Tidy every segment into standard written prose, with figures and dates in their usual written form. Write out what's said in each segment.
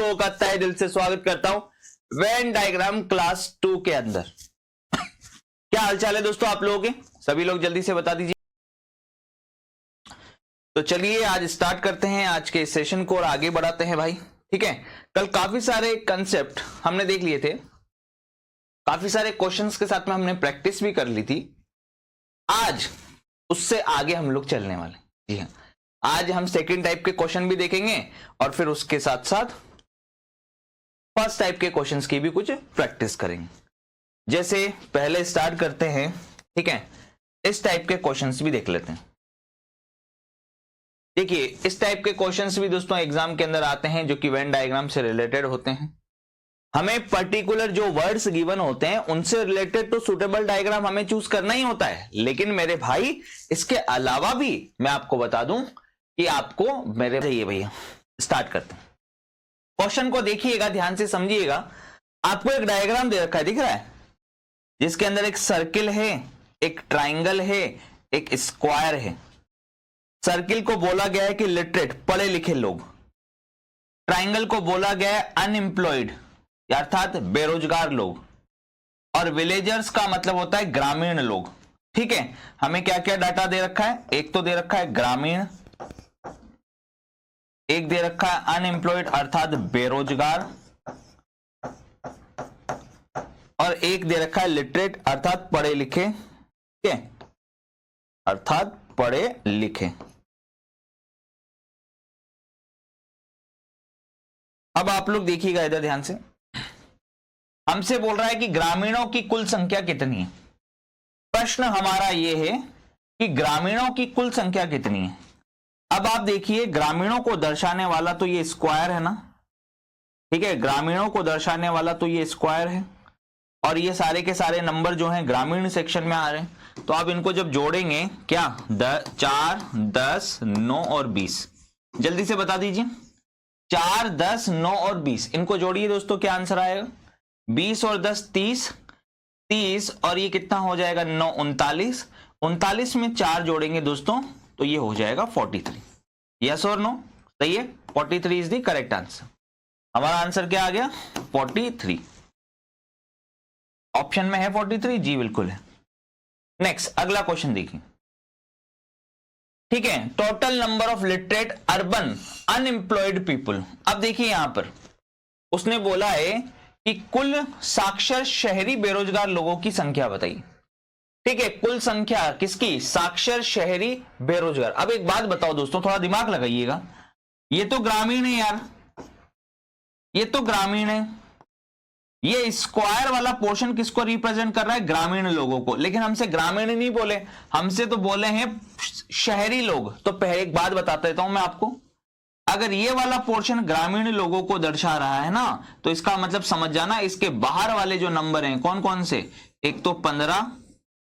लोगों का तहे दिल से स्वागत करता हूं वेन डायग्राम क्लास 2 के अंदर। क्या हालचाल है दोस्तों आप लोगों के? सभी लोग जल्दी से बता दीजिए। तो चलिए आज स्टार्ट करते हैं आज के सेशन को और आगे बढ़ाते हैं भाई। ठीक है, कल काफी सारे कंसेप्ट हमने देख लिए थे, काफी सारे क्वेश्चंस के साथ में हमने प्रैक्टिस भी कर ली थी। आज उससे आगे हम लोग चलने वाले। जी हाँ, आज हम सेकंड टाइप के क्वेश्चन भी देखेंगे और फिर उसके साथ साथ फर्स्ट टाइप के क्वेश्चंस की भी कुछ प्रैक्टिस करेंगे। जैसे पहले स्टार्ट करते हैं, ठीक है, इस टाइप के क्वेश्चंस भी देख लेते हैं। देखिए इस टाइप के क्वेश्चंस भी दोस्तों एग्जाम के अंदर आते हैं जो कि वेन डायग्राम से रिलेटेड होते हैं। हमें पर्टिकुलर जो वर्ड्स गिवन होते हैं उनसे रिलेटेड तो सुटेबल डायग्राम हमें चूज करना ही होता है, लेकिन मेरे भाई इसके अलावा भी मैं आपको बता दूं कि आपको मेरे चाहिए भैया। स्टार्ट करते हैं, क्वेश्चन को देखिएगा, ध्यान से समझिएगा। आपको एक डायग्राम दे रखा है, दिख रहा है, जिसके अंदर एक सर्किल है, एक ट्राइंगल है, एक स्क्वायर है। सर्किल को बोला गया है कि लिटरेट, पढ़े लिखे लोग। ट्राइंगल को बोला गया है अनएम्प्लॉयड अर्थात बेरोजगार लोग, और विलेजर्स का मतलब होता है ग्रामीण लोग। ठीक है, हमें क्या क्या डाटा दे रखा है? एक तो दे रखा है ग्रामीण, एक दे रखा है अनएम्प्लॉयड अर्थात बेरोजगार, और एक दे रखा है लिटरेट अर्थात पढ़े लिखे। ठीक है, अर्थात पढ़े लिखे। अब आप लोग देखिएगा इधर ध्यान से, हमसे बोल रहा है कि ग्रामीणों की कुल संख्या कितनी है। प्रश्न हमारा यह है कि ग्रामीणों की कुल संख्या कितनी है। अब आप देखिए, ग्रामीणों को दर्शाने वाला तो ये स्क्वायर है ना, ठीक है, ग्रामीणों को दर्शाने वाला तो ये स्क्वायर है, और ये सारे के सारे नंबर जो हैं ग्रामीण सेक्शन में आ रहे हैं। तो आप इनको जब जोड़ेंगे, क्या 4, 10, 9 और 20, जल्दी से बता दीजिए। 4, 10, 9 और 20, इनको जोड़िए दोस्तों, क्या आंसर आएगा? 20 और 10 30, 30 और ये कितना हो जाएगा? 9 39, 39 में 4 जोड़ेंगे दोस्तों तो ये हो जाएगा 43। यस और नो? सही है, 43 इज द करेक्ट आंसर। हमारा आंसर क्या आ गया? 43। ऑप्शन में है 43, जी बिल्कुल है। नेक्स्ट अगला क्वेश्चन देखिए। ठीक है, total number of literate urban unemployed people. अब देखिए यहां पर उसने बोला है कि कुल साक्षर शहरी बेरोजगार लोगों की संख्या बताइए। ठीक है, कुल संख्या किसकी? साक्षर शहरी बेरोजगार। अब एक बात बताओ दोस्तों, थोड़ा दिमाग लगाइएगा, ये तो ग्रामीण है यार, ये तो ग्रामीण है। ये स्क्वायर वाला पोर्शन किसको रिप्रेजेंट कर रहा है? ग्रामीण लोगों को। लेकिन हमसे ग्रामीण नहीं बोले, हमसे तो बोले हैं शहरी लोग। तो पहले एक बात बता देता हूं मैं आपको, अगर ये वाला पोर्शन ग्रामीण लोगों को दर्शा रहा है ना, तो इसका मतलब समझ जाना इसके बाहर वाले जो नंबर हैं कौन कौन से, एक तो 15,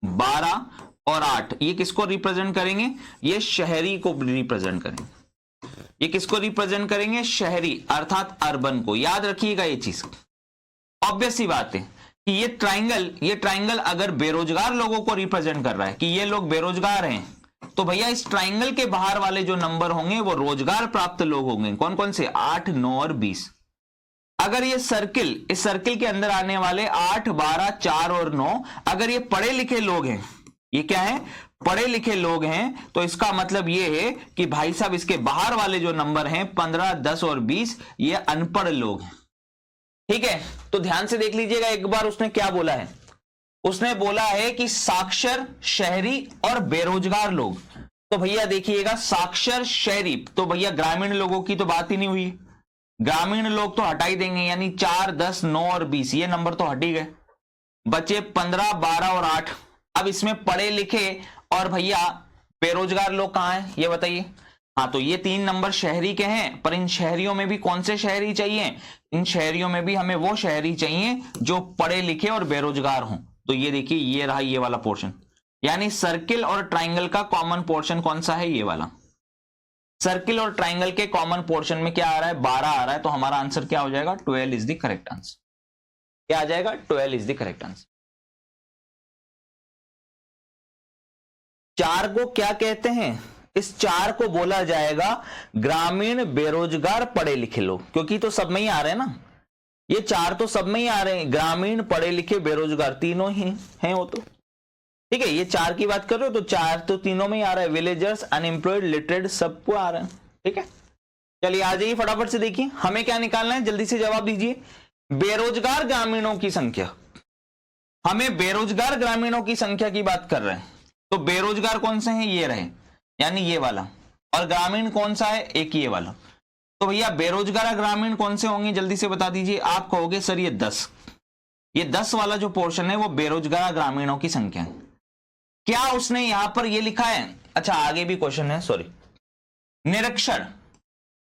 12 और 8, ये किसको रिप्रेजेंट करेंगे? ये शहरी को रिप्रेजेंट करेंगे। ये किसको रिप्रेजेंट करेंगे? शहरी अर्थात अर्बन को। याद रखिएगा ये चीज, ऑब्वियस सी बात है कि ये ट्राइंगल अगर बेरोजगार लोगों को रिप्रेजेंट कर रहा है कि ये लोग बेरोजगार हैं, तो भैया इस ट्राइंगल के बाहर वाले जो नंबर होंगे वो रोजगार प्राप्त लोग होंगे। कौन कौन से? 8, 9 और 20। अगर ये सर्किल, इस सर्किल के अंदर आने वाले 8, 12, 4 और 9, अगर ये पढ़े लिखे लोग हैं, ये क्या है? पढ़े लिखे लोग हैं, तो इसका मतलब ये है कि भाई साहब इसके बाहर वाले जो नंबर हैं 15, 10 और 20, ये अनपढ़ लोग हैं। ठीक है, तो ध्यान से देख लीजिएगा एक बार उसने क्या बोला है। उसने बोला है कि साक्षर शहरी और बेरोजगार लोग। तो भैया देखिएगा, साक्षर शहरी तो भैया ग्रामीण लोगों की तो बात ही नहीं हुई, ग्रामीण लोग तो हटा ही देंगे, यानी 4, 10, 9 और 20 ये नंबर तो हट ही गए, बचे 15, 12 और 8। अब इसमें पढ़े लिखे और भैया बेरोजगार लोग कहां हैं ये बताइए। हाँ, तो ये 3 नंबर शहरी के हैं, पर इन शहरियों में भी कौन से शहरी चाहिए? इन शहरियों में भी हमें वो शहरी चाहिए जो पढ़े लिखे और बेरोजगार हों। तो ये देखिए, ये रहा ये वाला पोर्शन, यानी सर्किल और ट्राइंगल का कॉमन पोर्शन कौन सा है? ये वाला। सर्किल और ट्राइंगल के कॉमन पोर्शन में क्या आ रहा है? 12 आ रहा है। तो हमारा आंसर क्या हो जाएगा? 12 इज द करेक्ट आंसर। क्या आ जाएगा? 12 इज द करेक्ट आंसर। 4 को क्या कहते हैं? इस 4 को बोला जाएगा ग्रामीण, बेरोजगार, पढ़े लिखे लोग, क्योंकि तो सब में ही आ रहे हैं ना, ये 4 तो सब में ही आ रहे हैं, ग्रामीण, पढ़े लिखे, बेरोजगार, तीनों ही हैं वो तो, ठीक है। ये 4 की बात कर रहे हो तो 4 तो तीनों में ही आ रहा है, विलेजर्स, अनएम्प्लॉयड, लिटरेट, सबको आ रहा है, ठीक है। चलिए आ जाइए फटाफट से, देखिए हमें क्या निकालना है, जल्दी से जवाब दीजिए। बेरोजगार ग्रामीणों की संख्या, हमें बेरोजगार ग्रामीणों की संख्या की बात कर रहे हैं, तो बेरोजगार कौन से हैं, ये रहे, यानी ये वाला, और ग्रामीण कौन सा है, एक ये वाला। तो भैया बेरोजगार ग्रामीण कौन से होंगे, जल्दी से बता दीजिए। आप कहोगे सर ये 10, ये 10 वाला जो पोर्शन है वो बेरोजगार ग्रामीणों की संख्या है। क्या उसने यहां पर ये लिखा है, अच्छा आगे भी क्वेश्चन है, सॉरी,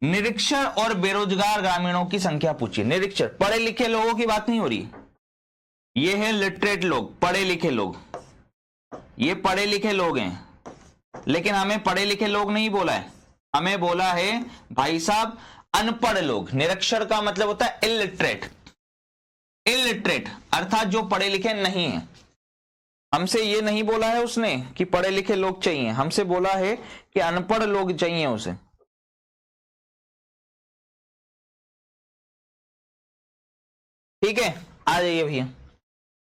निरीक्षण और बेरोजगार ग्रामीणों की संख्या पूछिए। निरीक्षण पढ़े लिखे लोगों की बात नहीं हो रही, ये है लिटरेट लोग, पढ़े लिखे लोग, ये पढ़े लिखे लोग हैं, लेकिन हमें पढ़े लिखे लोग नहीं बोला है, हमें बोला है भाई साहब अनपढ़ लोग। निरक्षर का मतलब होता है इलिटरेट, इलिटरेट अर्थात जो पढ़े लिखे नहीं है। हमसे ये नहीं बोला है उसने कि पढ़े लिखे लोग चाहिए, हमसे बोला है कि अनपढ़ लोग चाहिए उसे। ठीक है, आ जाइए भैया।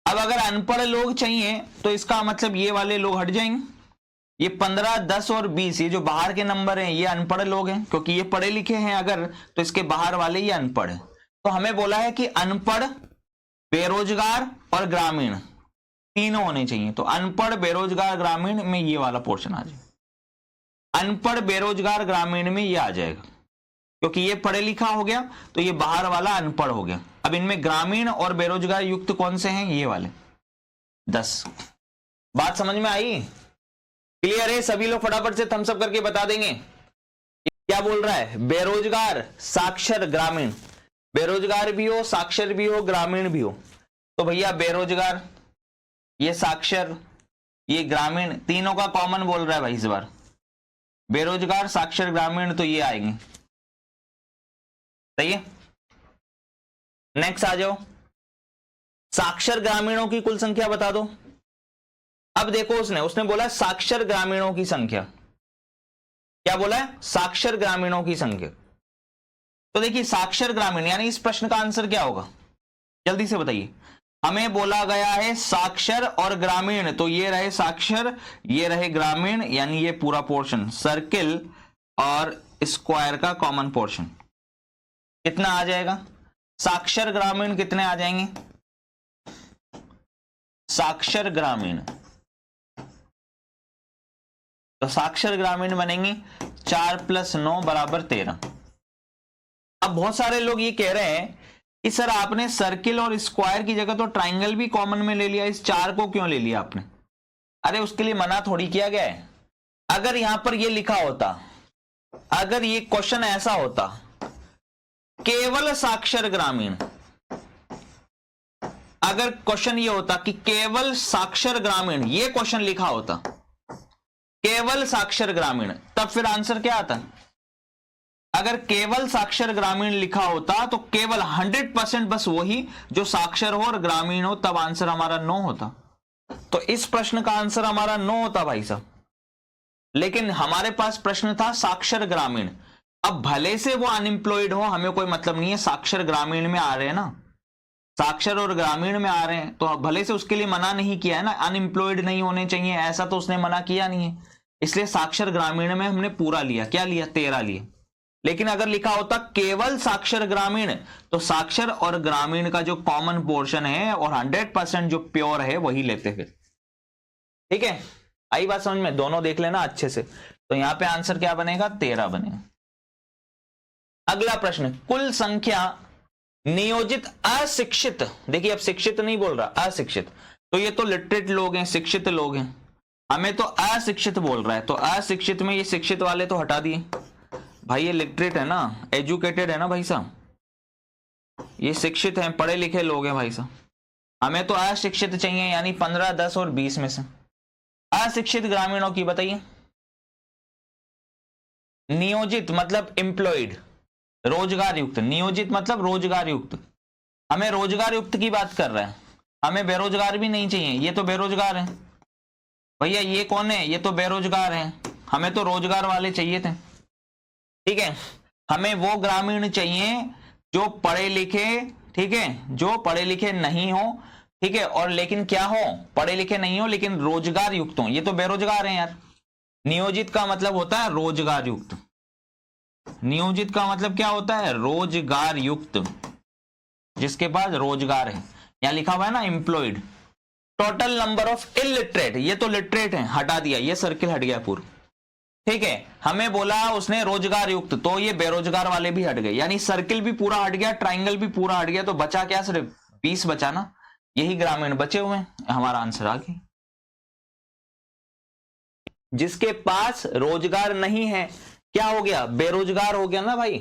अब अगर अनपढ़ लोग चाहिए तो इसका मतलब ये वाले लोग हट जाएंगे, ये 15, 10 और 20, ये जो बाहर के नंबर हैं ये अनपढ़ लोग हैं, क्योंकि ये पढ़े लिखे हैं अगर, तो इसके बाहर वाले ये अनपढ़ हैं। तो हमें बोला है कि अनपढ़, बेरोजगार और ग्रामीण तीनों होने चाहिए। तो अनपढ़, बेरोजगार, ग्रामीण में ये वाला पोर्शन आ जाए, अनपढ़, बेरोजगार, ग्रामीण में ये आ जाएगा, क्योंकि ये पढ़े लिखा हो गया तो ये बाहर वाला अनपढ़ हो गया। अब इनमें ग्रामीण और बेरोजगार युक्त कौन से हैं, ये वाले 10। बात समझ में आई, क्लियर है? सभी लोग फटाफट से थम्स अप करके बता देंगे क्या बोल रहा है। बेरोजगार, साक्षर, ग्रामीण, बेरोजगार भी हो, साक्षर भी हो, ग्रामीण भी हो। तो भैया बेरोजगार, ये साक्षर, ये ग्रामीण, तीनों का कॉमन बोल रहा है भाई इस बार, बेरोजगार, साक्षर, ग्रामीण, तो ये आएंगे, सही है। नेक्स्ट आ जाओ, साक्षर ग्रामीणों की कुल संख्या बता दो। अब देखो उसने बोला साक्षर ग्रामीणों की संख्या, क्या बोला है, साक्षर ग्रामीणों की संख्या। तो देखिए साक्षर ग्रामीण यानी इस प्रश्न का आंसर क्या होगा, जल्दी से बताइए। हमें बोला गया है साक्षर और ग्रामीण, तो ये रहे साक्षर, ये रहे ग्रामीण, यानी ये पूरा पोर्शन सर्किल और स्क्वायर का कॉमन पोर्शन कितना आ जाएगा, साक्षर ग्रामीण कितने आ जाएंगे, साक्षर ग्रामीण, तो साक्षर ग्रामीण बनेंगे 4 + 9 = 13। अब बहुत सारे लोग ये कह रहे हैं कि सर आपने सर्किल और स्क्वायर की जगह तो ट्राइंगल भी कॉमन में ले लिया, इस 4 को क्यों ले लिया आपने। अरे उसके लिए मना थोड़ी किया गया है। अगर यहां पर ये लिखा होता, अगर ये क्वेश्चन ऐसा होता केवल साक्षर ग्रामीण, अगर क्वेश्चन ये होता कि केवल साक्षर ग्रामीण, ये क्वेश्चन लिखा होता केवल साक्षर ग्रामीण, तब फिर आंसर क्या आता। अगर केवल साक्षर ग्रामीण लिखा होता तो केवल 100% बस वही जो साक्षर हो और ग्रामीण हो, तब आंसर हमारा 9 होता। तो इस प्रश्न का आंसर हमारा 9 होता भाई साहब, लेकिन हमारे पास प्रश्न था साक्षर ग्रामीण। अब भले से वो अनएम्प्लॉयड हो, हमें कोई मतलब नहीं है, साक्षर ग्रामीण में आ रहे हैं ना, साक्षर और ग्रामीण में आ रहे हैं, तो भले से उसके लिए मना नहीं किया है ना, अनएम्प्लॉयड नहीं होने चाहिए ऐसा तो उसने मना किया नहीं है, इसलिए साक्षर ग्रामीण में हमने पूरा लिया, क्या लिया, 13 लिए। लेकिन अगर लिखा होता केवल साक्षर ग्रामीण, तो साक्षर और ग्रामीण का जो कॉमन पोर्शन है और 100% जो प्योर है वही लेते फिर। ठीक है, आई बात समझ में, दोनों देख लेना अच्छे से। तो यहां पे आंसर क्या बनेगा, 13 बनेगा। अगला प्रश्न, कुल संख्या नियोजित अशिक्षित, देखिए अब शिक्षित नहीं बोल रहा, अशिक्षित, तो ये तो लिटरेट लोग हैं, शिक्षित लोग हैं, हमें तो अशिक्षित बोल रहा है, तो अशिक्षित में ये शिक्षित वाले तो हटा दिए भाई, ये लिटरेट है ना, एजुकेटेड है ना भाई साहब, ये शिक्षित हैं, पढ़े लिखे लोग हैं भाई साहब, हमें तो अशिक्षित चाहिए, यानी 15, 10 और 20 में से अशिक्षित ग्रामीणों की बताइए। नियोजित मतलब एम्प्लॉयड, रोजगार युक्त, नियोजित मतलब रोजगार युक्त, हमें रोजगार युक्त की बात कर रहे हैं, हमें बेरोजगार भी नहीं चाहिए, ये तो बेरोजगार है भैया, ये कौन है, ये तो बेरोजगार है, हमें तो रोजगार वाले चाहिए थे, ठीक है। हमें वो ग्रामीण चाहिए जो पढ़े लिखे, ठीक है, जो पढ़े लिखे नहीं हो, ठीक है, और लेकिन क्या हो, पढ़े लिखे नहीं हो लेकिन रोजगार युक्त हो। ये तो बेरोजगार हैं यार। नियोजित का मतलब होता है रोजगार युक्त। नियोजित का मतलब क्या होता है, रोजगार युक्त, जिसके पास रोजगार है। यहां लिखा हुआ है ना employed. Total number of illiterate, ये तो लिटरेट है, हटा दिया, ये सर्किल हट गया पूरा, ठीक है। हमें बोला उसने रोजगार युक्त, तो ये बेरोजगार वाले भी हट गए, यानी सर्किल भी पूरा हट गया, ट्राइंगल भी पूरा हट गया, तो बचा क्या, सिर्फ 20 बचा ना, यही ग्रामीण बचे हुए हैं। हमारा आंसर आ गया। जिसके पास रोजगार नहीं है क्या हो गया, बेरोजगार हो गया ना भाई,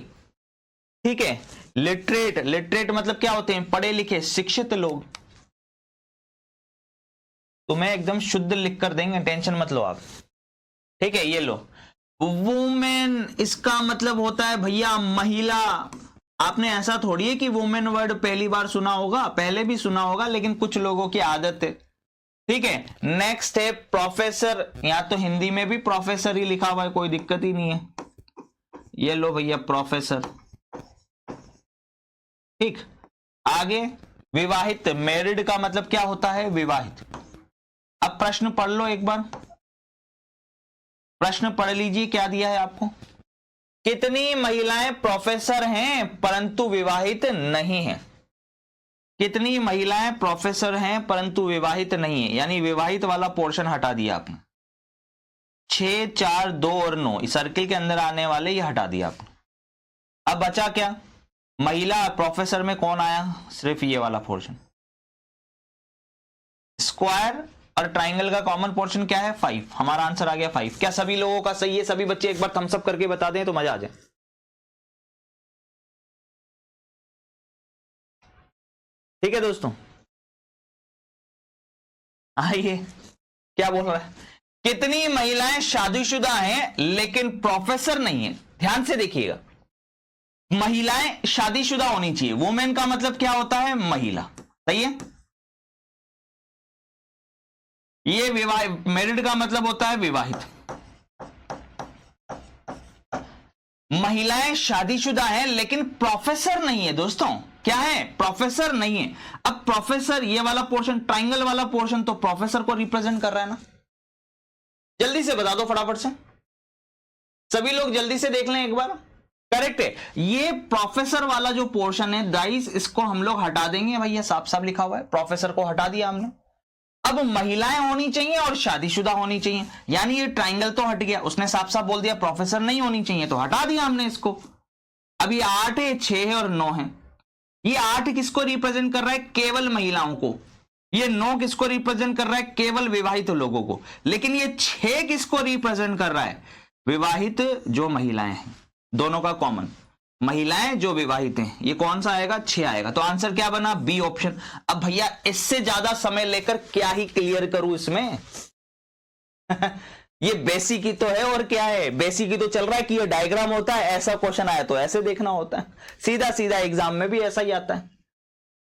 ठीक है। लिटरेट, लिटरेट मतलब क्या होते हैं, पढ़े लिखे शिक्षित लोग। तुम्हें एकदम शुद्ध लिख कर देंगे, टेंशन मत लो आप, ठीक है। ये लो, वुमेन, इसका मतलब होता है भैया महिला। आपने ऐसा थोड़ी है कि वुमेन वर्ड पहली बार सुना होगा, पहले भी सुना होगा, लेकिन कुछ लोगों की आदत है, ठीक है। नेक्स्ट है प्रोफेसर, यहां तो हिंदी में भी प्रोफेसर ही लिखा हुआ है, कोई दिक्कत ही नहीं है। ये लो भैया प्रोफेसर, ठीक। आगे विवाहित, मैरिड का मतलब क्या होता है, विवाहित। अब प्रश्न पढ़ लो एक बार, प्रश्न पढ़ लीजिए, क्या दिया है आपको। कितनी महिलाएं प्रोफेसर हैं परंतु विवाहित नहीं हैं। कितनी महिलाएं प्रोफेसर हैं परंतु विवाहित नहीं है, यानी विवाहित वाला पोर्शन हटा दिया आपने। 6, 4, 2 और 9 इस सर्किल के अंदर आने वाले ये हटा दिया आपने। अब बचा क्या, महिला प्रोफेसर में कौन आया, सिर्फ ये वाला पोर्शन। स्क्वायर और ट्राइंगल का कॉमन पोर्शन क्या है, 5। हमारा आंसर आ गया 5। क्या सभी लोगों का सही है, सभी बच्चे एक बार थम्स अप करके बता दें तो मजा आ जाए। ठीक है दोस्तों, आइए क्या बोल रहा है, कितनी महिलाएं शादीशुदा हैं लेकिन प्रोफेसर नहीं है। ध्यान से देखिएगा, महिलाएं शादीशुदा होनी चाहिए, वुमेन का मतलब क्या होता है, महिला, सही है। ये विवाहित, मैरिड का मतलब होता है विवाहित। महिलाएं शादीशुदा हैं लेकिन प्रोफेसर नहीं है दोस्तों, क्या है, प्रोफेसर नहीं है। अब प्रोफेसर, ये वाला पोर्शन, ट्राइंगल वाला पोर्शन तो प्रोफेसर को रिप्रेजेंट कर रहा है ना। जल्दी से बता दो फटाफट से, सभी लोग जल्दी से देख लें एक बार। करेक्ट है, ये प्रोफेसर वाला जो पोर्शन है गाइस, इसको हम लोग हटा देंगे। भैया साफ साफ लिखा हुआ है, प्रोफेसर को हटा दिया हमने। अब महिलाएं होनी चाहिए और शादीशुदा होनी चाहिए, यानी ये ट्राइंगल तो हट गया, उसने साफ साफ बोल दिया प्रोफेसर नहीं होनी चाहिए, तो हटा दिया हमने इसको। अब ये 8 है, 6 है और 9 है। ये 8 किसको रिप्रेजेंट कर रहा है, केवल महिलाओं को। ये 9 किसको रिप्रेजेंट कर रहा है, केवल विवाहित लोगों को। लेकिन ये 6 किसको रिप्रेजेंट कर रहा है, विवाहित जो महिलाएं हैं, दोनों का कॉमन, महिलाएं जो विवाहित हैं। ये कौन सा आएगा, 6 आएगा। तो आंसर क्या बना, बी ऑप्शन। अब भैया इससे ज्यादा समय लेकर क्या ही क्लियर करूं इसमें ये बेसिक ही तो है, और क्या है, बेसिक ही तो चल रहा है कि ये डायग्राम होता है, ऐसा क्वेश्चन आया तो ऐसे देखना होता है, सीधा सीधा एग्जाम में भी ऐसा ही आता है।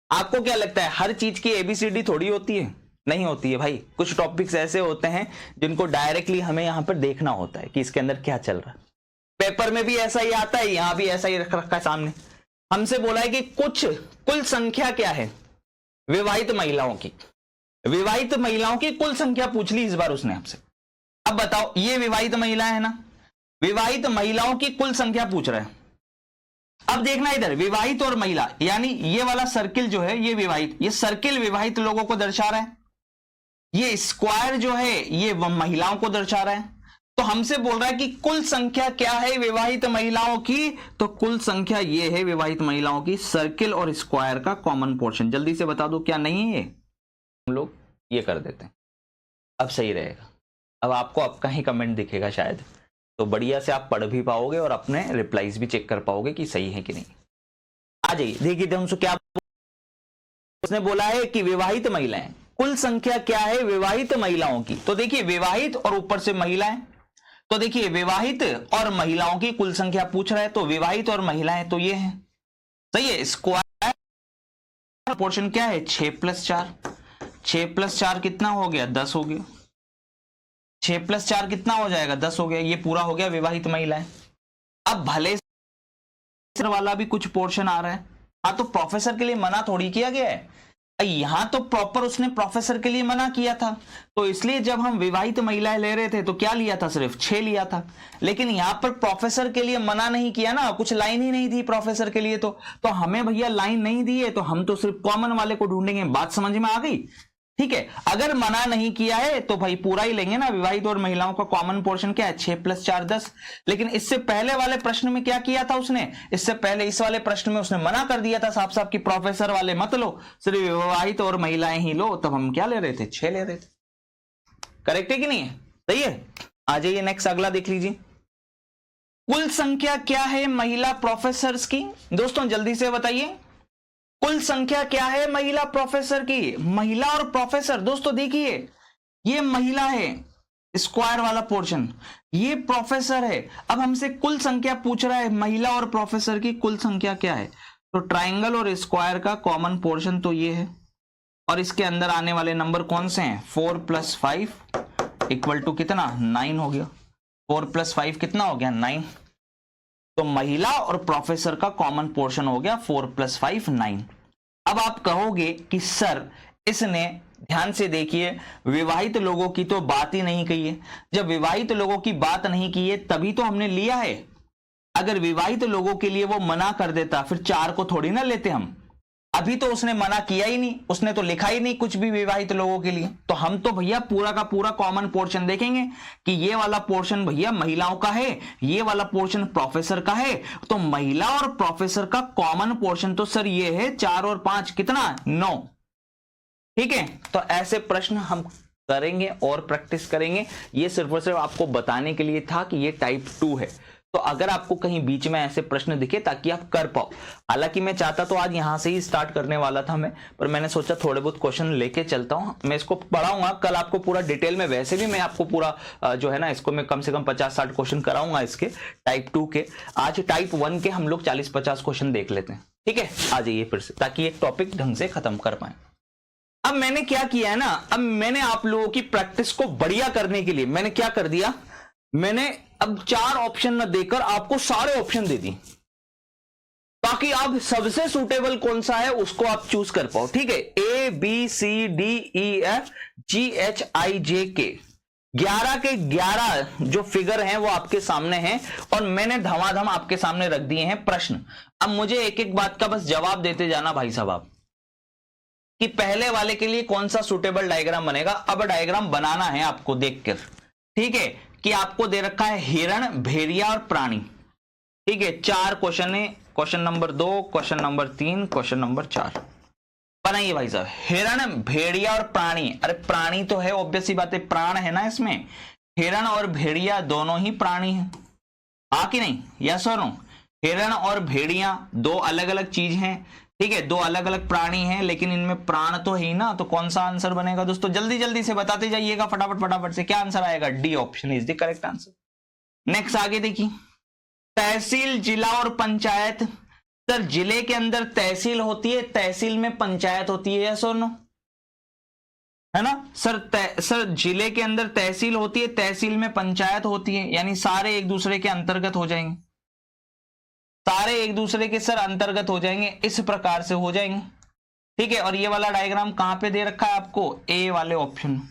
आपको क्या लगता है हर चीज की एबीसीडी थोड़ी होती है, नहीं होती है भाई। कुछ टॉपिक्स ऐसे होते हैं जिनको डायरेक्टली हमें यहां पर देखना होता है कि इसके अंदर क्या चल रहा है। पेपर में भी ऐसा ही आता है, यहां भी ऐसा ही रख रखा है सामने। हमसे बोला है कि कुल संख्या क्या है विवाहित महिलाओं की, विवाहित महिलाओं की कुल संख्या पूछ ली इस बार उसने आपसे। अब बताओ, ये विवाहित महिला है ना, विवाहित महिलाओं की कुल संख्या पूछ रहा है। अब देखना इधर, विवाहित और महिला, यानी ये वाला सर्किल जो है ये विवाहित, ये सर्किल विवाहित लोगों को दर्शा रहा है, ये स्क्वायर जो है ये महिलाओं को दर्शा रहा है। तो हमसे बोल रहा है कि कुल संख्या क्या है विवाहित महिलाओं की, तो कुल संख्या ये है विवाहित महिलाओं की, सर्किल और स्क्वायर का कॉमन पोर्शन। जल्दी से बता दो क्या नहीं है, हम लोग ये कर देते हैं, अब सही रहेगा। अब आपको आपका ही कमेंट दिखेगा शायद, तो बढ़िया से आप पढ़ भी पाओगे और अपने रिप्लाईज भी चेक कर पाओगे कि सही है कि नहीं। आ जाइए देखिए हमसे क्या उसने बोला है कि विवाहित महिलाएं, कुल संख्या क्या है विवाहित महिलाओं की। तो देखिए विवाहित और ऊपर से महिलाएं, तो देखिए विवाहित और महिलाओं की कुल संख्या पूछ रहा है, तो विवाहित और महिलाएं तो ये है, सही है। स्क्वायर पोर्शन क्या है, 6 + 4, 6 + 4 कितना हो गया, 10 हो गया। 6 + 4 कितना हो जाएगा, 10 हो गया। ये पूरा हो गया विवाहित महिलाएं। अब भले वाला भी कुछ पोर्शन आ रहा है, हाँ तो प्रोफेसर के लिए मना थोड़ी किया गया है, यहां तो प्रॉपर उसने प्रोफेसर के लिए मना किया था, तो इसलिए जब हम विवाहित महिलाएं ले रहे थे तो क्या लिया था, सिर्फ 6 लिया था। लेकिन यहां पर प्रोफेसर के लिए मना नहीं किया ना, कुछ लाइन ही नहीं दी प्रोफेसर के लिए, तो हमें भैया लाइन नहीं दी है, तो हम तो सिर्फ कॉमन वाले को ढूंढेंगे। बात समझ में आ गई? ठीक है, अगर मना नहीं किया है तो भाई पूरा ही लेंगे ना। विवाहित और महिलाओं का कॉमन पोर्शन क्या है, 6 + 4 10। लेकिन इससे पहले वाले प्रश्न में क्या किया था उसने, इससे पहले इस वाले प्रश्न में उसने मना कर दिया था साफ साफ कि प्रोफेसर वाले मत लो, सिर्फ विवाहित और महिलाएं ही लो। तब हम क्या ले रहे थे, 6 ले रहे थे। करेक्ट है कि नहीं है? सही है। आ जाइए नेक्स्ट, अगला देख लीजिए। कुल संख्या क्या है महिला प्रोफेसर्स की? दोस्तों जल्दी से बताइए, कुल संख्या क्या है महिला प्रोफेसर की? महिला और प्रोफेसर, दोस्तों देखिए ये महिला है, स्क्वायर वाला पोर्शन, ये प्रोफेसर है। अब हमसे कुल संख्या पूछ रहा है, महिला और प्रोफेसर की कुल संख्या क्या है? तो ट्राइंगल और स्क्वायर का कॉमन पोर्शन तो ये है, और इसके अंदर आने वाले नंबर कौन से हैं, 4 + 5 = कितना, 9 हो गया। 4 + 5 कितना हो गया, 9। तो महिला और प्रोफेसर का कॉमन पोर्शन हो गया 4 + 5 9। अब आप कहोगे कि सर इसने, ध्यान से देखिए, विवाहित लोगों की तो बात ही नहीं कही है। जब विवाहित लोगों की बात नहीं की है तभी तो हमने लिया है। अगर विवाहित लोगों के लिए वो मना कर देता फिर 4 को थोड़ी ना लेते हम। अभी तो उसने मना किया ही नहीं, उसने तो लिखा ही नहीं कुछ भी विवाहित लोगों के लिए। तो हम तो भैया पूरा का पूरा कॉमन पोर्शन देखेंगे कि ये वाला पोर्शन भैया महिलाओं का है, ये वाला पोर्शन प्रोफेसर का है। तो महिला और प्रोफेसर का कॉमन पोर्शन तो सर ये है 4 और 5 कितना, 9। ठीक है, तो ऐसे प्रश्न हम करेंगे और प्रैक्टिस करेंगे। ये सिर्फ और सिर्फ आपको बताने के लिए था कि ये टाइप 2 है। तो अगर आपको कहीं बीच में ऐसे प्रश्न दिखे ताकि आप कर पाओ, हालांकि मैं चाहता तो आज यहां से ही स्टार्ट करने वाला था मैं, पर मैंने सोचा थोड़े बहुत क्वेश्चन लेके चलता हूं। मैं इसको पढ़ाऊंगा कल आपको पूरा डिटेल में, वैसे भी मैं आपको पूरा जो है ना इसको मैं कम से कम 50-60 क्वेश्चन कराऊंगा इसके टाइप 2 के। आज टाइप 1 के हम लोग 40-50 क्वेश्चन देख लेते हैं। ठीक है, आ जाइए फिर से, ताकि एक टॉपिक ढंग से खत्म कर पाए। अब मैंने क्या किया है ना, अब मैंने आप लोगों की प्रैक्टिस को बढ़िया करने के लिए मैंने क्या कर दिया, मैंने अब 4 ऑप्शन न देकर आपको सारे ऑप्शन दे दी, ताकि आप सबसे सुटेबल कौन सा है उसको आप चूज कर पाओ। ठीक है, A B C D E F G H I J K 11 के 11 जो फिगर हैं वो आपके सामने हैं, और मैंने धमाधम आपके सामने रख दिए हैं प्रश्न। अब मुझे एक एक बात का बस जवाब देते जाना भाई साहब आप, कि पहले वाले के लिए कौन सा सुटेबल डायग्राम बनेगा। अब डायग्राम बनाना है आपको देखकर। ठीक है, कि आपको दे रखा है हिरण, भेड़िया और प्राणी। ठीक है, 4 क्वेश्चन है, question number 2, question number 3, question number 4। बनाइए भाई साहब, हिरण, भेड़िया और प्राणी। अरे प्राणी तो है, ऑब्वियस सी बात है, प्राण है ना इसमें। हिरण और भेड़िया दोनों ही प्राणी है, हाँ कि नहीं, यस और नो? हिरण और भेड़िया 2 अलग अलग चीज हैं। ठीक है, 2 अलग अलग प्राणी हैं, लेकिन इनमें प्राण तो है ही ना। तो कौन सा आंसर बनेगा दोस्तों, जल्दी जल्दी से बताते जाइएगा फटाफट फटाफट से। क्या आंसर आएगा, D option is the correct answer. Next आगे देखिए, तहसील, जिला और पंचायत। सर जिले के अंदर तहसील होती है, तहसील में पंचायत होती है, यस और नो, है ना सर? सर जिले के अंदर तहसील होती है, तहसील में पंचायत होती है, यानी सारे एक दूसरे के अंतर्गत हो जाएंगे, सारे एक दूसरे के सर अंतर्गत हो जाएंगे, इस प्रकार से हो जाएंगे। ठीक है, और ये वाला डायग्राम कहां पे दे रखा है आपको, ए वाले ऑप्शन,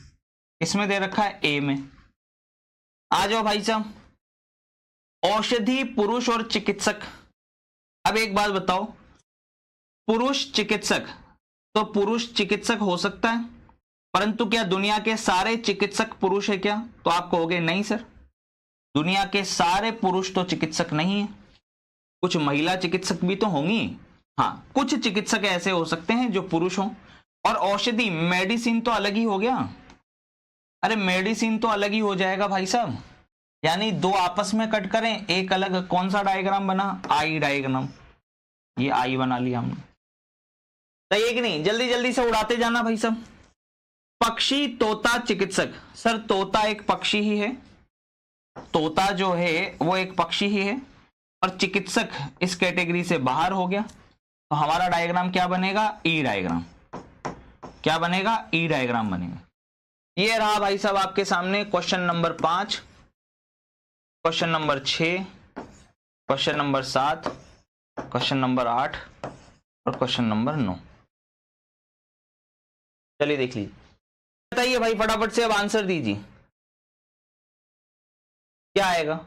इसमें दे रखा है ए में। आ जाओ भाई साहब, औषधि, पुरुष और चिकित्सक। अब एक बात बताओ, पुरुष चिकित्सक, तो पुरुष चिकित्सक हो सकता है, परंतु क्या दुनिया के सारे चिकित्सक पुरुष है क्या? तो आप कहोगे नहीं सर, दुनिया के सारे पुरुष तो चिकित्सक नहीं है, कुछ महिला चिकित्सक भी तो होंगी। हाँ, कुछ चिकित्सक ऐसे हो सकते हैं जो पुरुष हों। और औषधि, मेडिसिन तो अलग ही हो गया। अरे मेडिसिन तो अलग ही हो जाएगा भाई साहब, यानी 2 आपस में कट करें, एक अलग। कौन सा डायग्राम बना, आई डायग्राम, ये आई बना लिया हमने। सही है कि नहीं? जल्दी जल्दी से उड़ाते जाना भाई साहब। पक्षी, तोता, चिकित्सक। सर तोता एक पक्षी ही है, तोता जो है वो एक पक्षी ही है, और चिकित्सक इस कैटेगरी से बाहर हो गया। तो हमारा डायग्राम क्या बनेगा, ई डायग्राम। क्या बनेगा, ई डायग्राम बनेगा। ये रहा भाई साहब आपके सामने question number 5, question number 6, question number 7, question number 8 और क्वेश्चन नंबर 9। चलिए देख लीजिए, बताइए भाई फटाफट से अब आंसर दीजिए, क्या आएगा?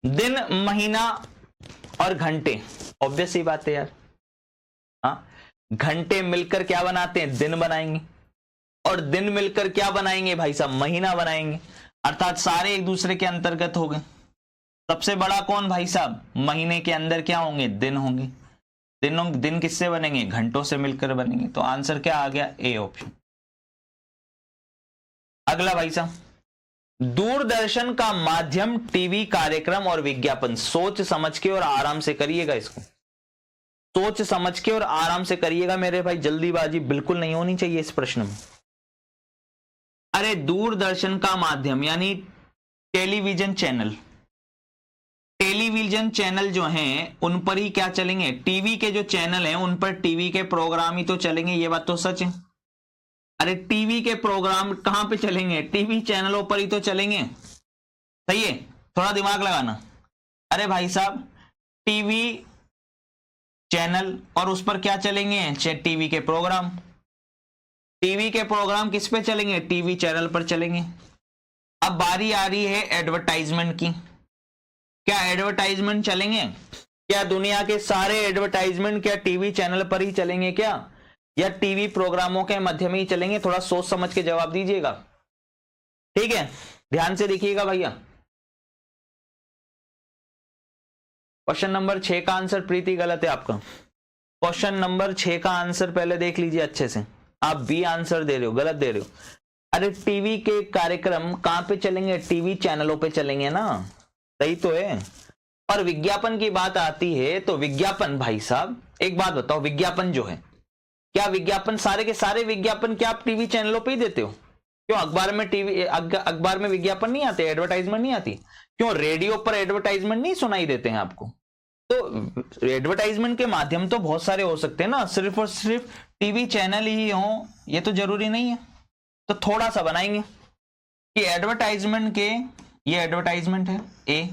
दिन, महीना और घंटे, ऑब्वियस ही बात है यार। हाँ, घंटे मिलकर क्या बनाते हैं? दिन बनाएंगे। और दिन मिलकर क्या बनाएंगे भाई साहब? महीना बनाएंगे। अर्थात सारे एक दूसरे के अंतर्गत हो गए। सबसे बड़ा कौन भाई साहब? महीने के अंदर क्या होंगे? दिन होंगे। दिन किससे बनेंगे? घंटों से मिलकर बनेंगे। तो आंसर क्या आ गया? A option. अगला भाई साहब, दूरदर्शन का माध्यम टीवी कार्यक्रम और विज्ञापन। सोच समझ के और आराम से करिएगा इसको, सोच समझ के और आराम से करिएगा मेरे भाई, जल्दीबाजी बिल्कुल नहीं होनी चाहिए इस प्रश्न में। अरे दूरदर्शन का माध्यम यानी टेलीविजन चैनल, टेलीविजन चैनल जो हैं उन पर ही क्या चलेंगे? टीवी के जो चैनल हैं उन पर टीवी के प्रोग्राम ही तो चलेंगे, ये बात तो सच है। अरे टीवी के प्रोग्राम कहां पे चलेंगे? टीवी चैनलों पर ही तो चलेंगे, सही है? थोड़ा दिमाग लगाना। अरे भाई साहब, टीवी चैनल और उस पर क्या चलेंगे? टीवी के प्रोग्राम। टीवी के प्रोग्राम किस पे चलेंगे? टीवी चैनल पर चलेंगे। अब बारी आ रही है एडवर्टाइजमेंट की। क्या एडवर्टाइजमेंट चलेंगे? क्या दुनिया के सारे एडवर्टाइजमेंट क्या टीवी चैनल पर ही चलेंगे क्या, या टीवी प्रोग्रामों के माध्यम ही चलेंगे? थोड़ा सोच समझ के जवाब दीजिएगा, ठीक है? ध्यान से देखिएगा भैया। क्वेश्चन नंबर 6 का आंसर प्रीति गलत है आपका। क्वेश्चन नंबर 6 का आंसर पहले देख लीजिए अच्छे से। आप बी आंसर दे रहे हो, गलत दे रहे हो। अरे टीवी के कार्यक्रम कहां पे चलेंगे? टीवी चैनलों पे चलेंगे ना, सही तो है। और विज्ञापन की बात आती है तो विज्ञापन भाई साहब एक बात बताओ, विज्ञापन जो है, क्या विज्ञापन सारे के सारे विज्ञापन क्या आप टीवी चैनलों पे ही देते हो? क्यों अखबार में विज्ञापन नहीं आते, एडवर्टाइजमेंट नहीं आती? क्यों रेडियो पर एडवर्टाइजमेंट नहीं सुनाई देते हैं आपको? तो एडवर्टाइजमेंट के माध्यम तो बहुत सारे हो सकते हैं ना, सिर्फ और सिर्फ टीवी चैनल ही हो ये तो जरूरी नहीं है। तो थोड़ा सा बनाएंगे कि एडवर्टाइजमेंट के, ये एडवर्टाइजमेंट है ए,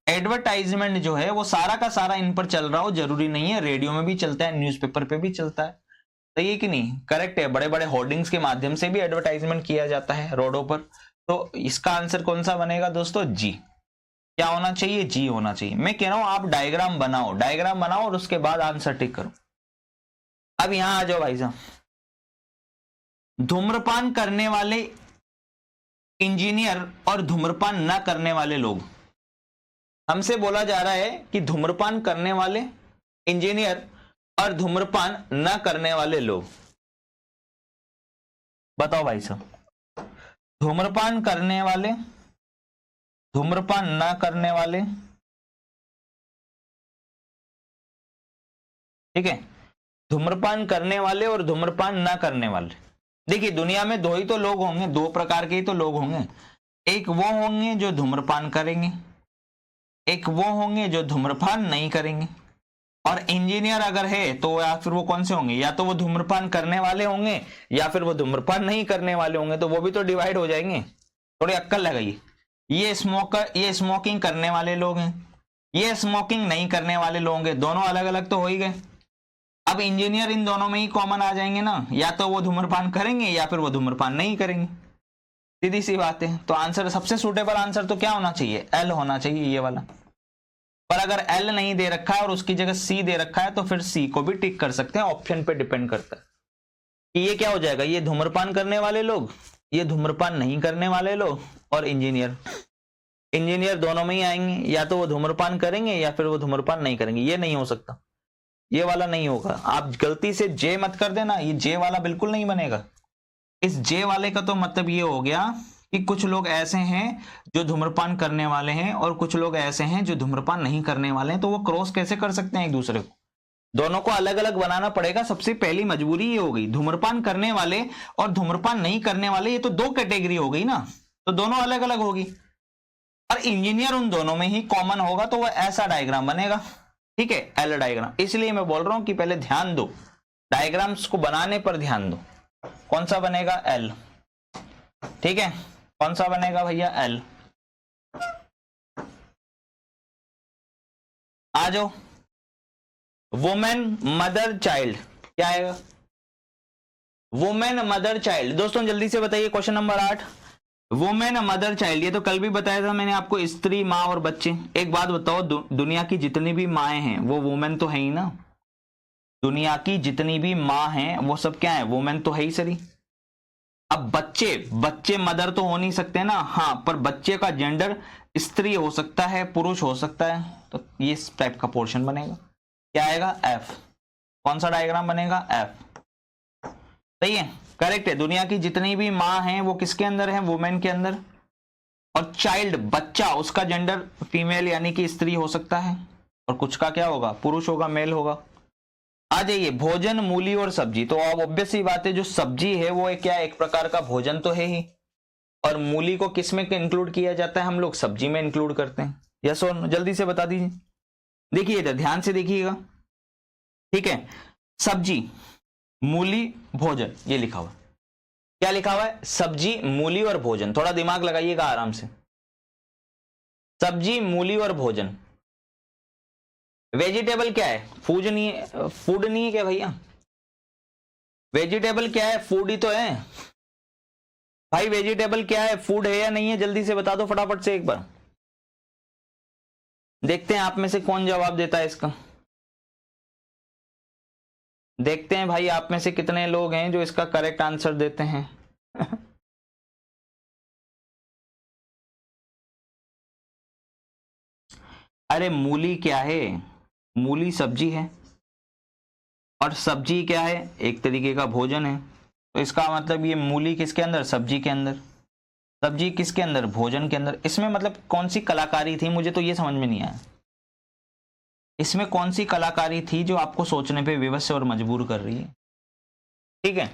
एडवर्टाइजमेंट जो है वो सारा का सारा इन पर चल रहा हो जरूरी नहीं है, रेडियो में भी चलता है, न्यूज़पेपर पे भी चलता है, सही है कि नहीं? करेक्ट है। बड़े बड़े होर्डिंग्स के माध्यम से भी एडवर्टाइजमेंट किया जाता है रोडों पर। तो इसका आंसर कौन सा बनेगा दोस्तों? जी। क्या होना चाहिए? जी होना चाहिए। मैं कह रहा हूं आप डायग्राम बनाओ, डायग्राम बनाओ और उसके बाद आंसर टिक करो। अब यहां आ जाओ भाई साहब, धूम्रपान करने वाले इंजीनियर और धूम्रपान न करने वाले लोग। हमसे बोला जा रहा है कि धूम्रपान करने वाले इंजीनियर और धूम्रपान न करने वाले लोग। बताओ भाई साहब, धूम्रपान करने वाले, धूम्रपान न करने वाले, ठीक है? धूम्रपान करने वाले और धूम्रपान न करने वाले। देखिए दुनिया में दो ही तो लोग होंगे, दो प्रकार के ही तो लोग होंगे। एक वो होंगे जो धूम्रपान करेंगे, एक वो होंगे जो धूम्रपान नहीं करेंगे। और इंजीनियर अगर है तो या फिर वो कौन से होंगे? या तो वो धूम्रपान करने वाले होंगे या फिर वो धूम्रपान नहीं करने वाले होंगे। तो वो भी तो डिवाइड हो जाएंगे। थोड़ी अक्कल लगाइए। ये स्मोकर, ये स्मोकिंग करने वाले लोग हैं, ये स्मोकिंग नहीं करने वाले लोग हैं, दोनों अलग अलग तो हो ही गए। अब इंजीनियर इन दोनों में ही कॉमन आ जाएंगे ना, या तो वो धूम्रपान करेंगे या फिर वो धूम्रपान नहीं करेंगे, सीधी सी बात है। तो आंसर, सबसे सूटेबल आंसर तो क्या होना चाहिए? एल होना चाहिए, ये वाला। पर अगर एल नहीं दे रखा है और उसकी जगह सी दे रखा है तो फिर सी को भी टिक कर सकते हैं, ऑप्शन पे डिपेंड करता है कि ये क्या हो जाएगा। ये धूम्रपान करने वाले लोग, ये धूम्रपान नहीं करने वाले लोग और इंजीनियर। इंजीनियर दोनों में ही आएंगे, या तो वो धूम्रपान करेंगे या फिर वो धूम्रपान नहीं करेंगे। ये नहीं हो सकता, ये वाला नहीं होगा। आप गलती से जे मत कर देना, ये जे वाला बिल्कुल नहीं बनेगा। इस जे वाले का तो मतलब ये हो गया कि कुछ लोग ऐसे हैं जो धूम्रपान करने वाले हैं और कुछ लोग ऐसे हैं जो धूम्रपान नहीं करने वाले हैं। तो वो क्रॉस कैसे कर सकते हैं एक दूसरे को? दोनों को अलग अलग बनाना पड़ेगा। सबसे पहली मजबूरी ये हो गई, धूम्रपान करने वाले और धूम्रपान नहीं करने वाले, ये तो दो कैटेगरी हो गई ना, तो दोनों अलग अलग होगी। और इंजीनियर उन दोनों में ही कॉमन होगा, तो वह ऐसा डायग्राम बनेगा। ठीक है, एल डायग्राम। इसलिए मैं बोल रहा हूं कि पहले ध्यान दो, डायग्राम्स को बनाने पर ध्यान दो। कौन सा बनेगा? एल। ठीक है, कौन सा बनेगा भैया? एल। आ जाओ, वुमेन, मदर, चाइल्ड, क्या आएगा? Women, mother, child. दोस्तों जल्दी से बताइए, question number 8, women, mother, child. ये तो कल भी बताया था मैंने आपको, स्त्री, माँ और बच्चे। एक बात बताओ, दुनिया की जितनी भी माएँ हैं वो वुमेन तो है ही ना? दुनिया की जितनी भी माँ हैं वो सब क्या है? वुमेन तो है ही सरी। अब बच्चे मदर तो हो नहीं सकते ना? हाँ, पर बच्चे का जेंडर स्त्री हो सकता है, पुरुष हो सकता है, तो ये इस टाइप का पोर्शन बनेगा। क्या आएगा? एफ। कौन सा डायग्राम बनेगा? एफ। सही है, करेक्ट है। दुनिया की जितनी भी माँ हैं वो किसके अंदर है? वुमेन के अंदर। और चाइल्ड, बच्चा, उसका जेंडर फीमेल यानी कि स्त्री हो सकता है, और कुछ का क्या होगा? पुरुष होगा, मेल होगा। आ जाइए, भोजन, मूली और सब्जी। तो अब ऑब्वियस सी बात है, जो सब्जी है वो क्या, एक प्रकार का भोजन तो है ही, और मूली को किस में इंक्लूड किया जाता है? हम लोग सब्जी में इंक्लूड करते हैं। यस और नो? जल्दी से बता दीजिए। देखिए इधर ध्यान से देखिएगा, ठीक है। सब्जी, मूली, भोजन, ये लिखा हुआ। क्या लिखा हुआ है? सब्जी, मूली और भोजन। थोड़ा दिमाग लगाइएगा आराम से। सब्जी, मूली और भोजन। वेजिटेबल क्या है? फूड नहीं है, फूड नहीं है क्या भैया? वेजिटेबल क्या है? फूड ही तो है भाई। वेजिटेबल क्या है? फूड है या नहीं है? जल्दी से बता दो फटाफट से एक बार। देखते हैं आप में से कौन जवाब देता है इसका। देखते हैं भाई आप में से कितने लोग हैं जो इसका करेक्ट आंसर देते हैं। अरे मूली क्या है? मूली सब्जी है, और सब्जी क्या है? एक तरीके का भोजन है। तो इसका मतलब ये मूली किसके अंदर? सब्जी के अंदर। सब्जी किसके अंदर? भोजन के अंदर। इसमें मतलब कौन सी कलाकारी थी, मुझे तो ये समझ में नहीं आया। इसमें कौन सी कलाकारी थी जो आपको सोचने पे विवश और मजबूर कर रही है? ठीक है,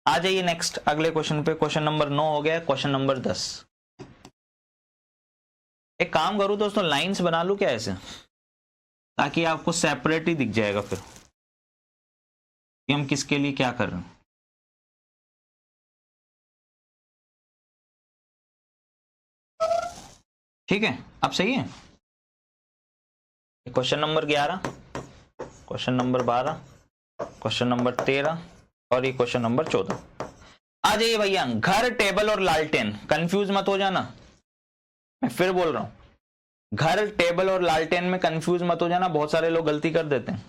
आ जाइए नेक्स्ट अगले क्वेश्चन पे। क्वेश्चन नंबर 9 हो गया, क्वेश्चन नंबर 10। एक काम करूं दोस्तों, लाइंस बना लूं क्या ऐसे, ताकि आपको सेपरेट ही दिख जाएगा फिर कि हम किसके लिए क्या कर रहे हैं। ठीक है, अब सही है। Question number 11, question number 12, question number 13 और ये क्वेश्चन नंबर 14। आ जाइए भैया, घर, टेबल और लालटेन। कंफ्यूज मत हो जाना, मैं फिर बोल रहा हूं, घर, टेबल और लालटेन में कंफ्यूज मत हो जाना। बहुत सारे लोग गलती कर देते हैं।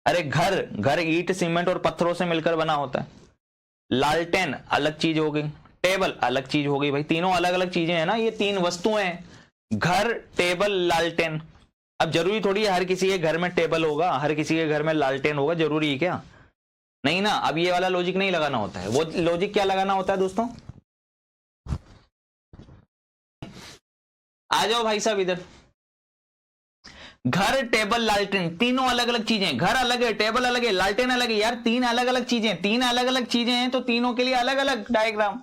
अरे घर ईंट, सीमेंट और पत्थरों से मिलकर बना होता है। लालटेन अलग चीज हो गई, टेबल अलग चीज हो गई। भाई तीनों अलग अलग चीजें हैं ना, ये 3 वस्तुएं हैं, घर, टेबल, लालटेन। अब जरूरी थोड़ी है हर किसी के घर में टेबल होगा, हर किसी के घर में लालटेन होगा, जरूरी है क्या? नहीं ना। अब ये वाला लॉजिक नहीं लगाना होता है। वो लॉजिक क्या लगाना होता है दोस्तों? आ जाओ भाई साहब इधर। घर, टेबल, लालटेन, तीनों अलग अलग चीजें। घर अलग है, टेबल अलग है, लालटेन अलग है। यार 3 अलग अलग चीजें, 3 अलग अलग चीजें हैं, तो तीनों के लिए अलग अलग डायग्राम।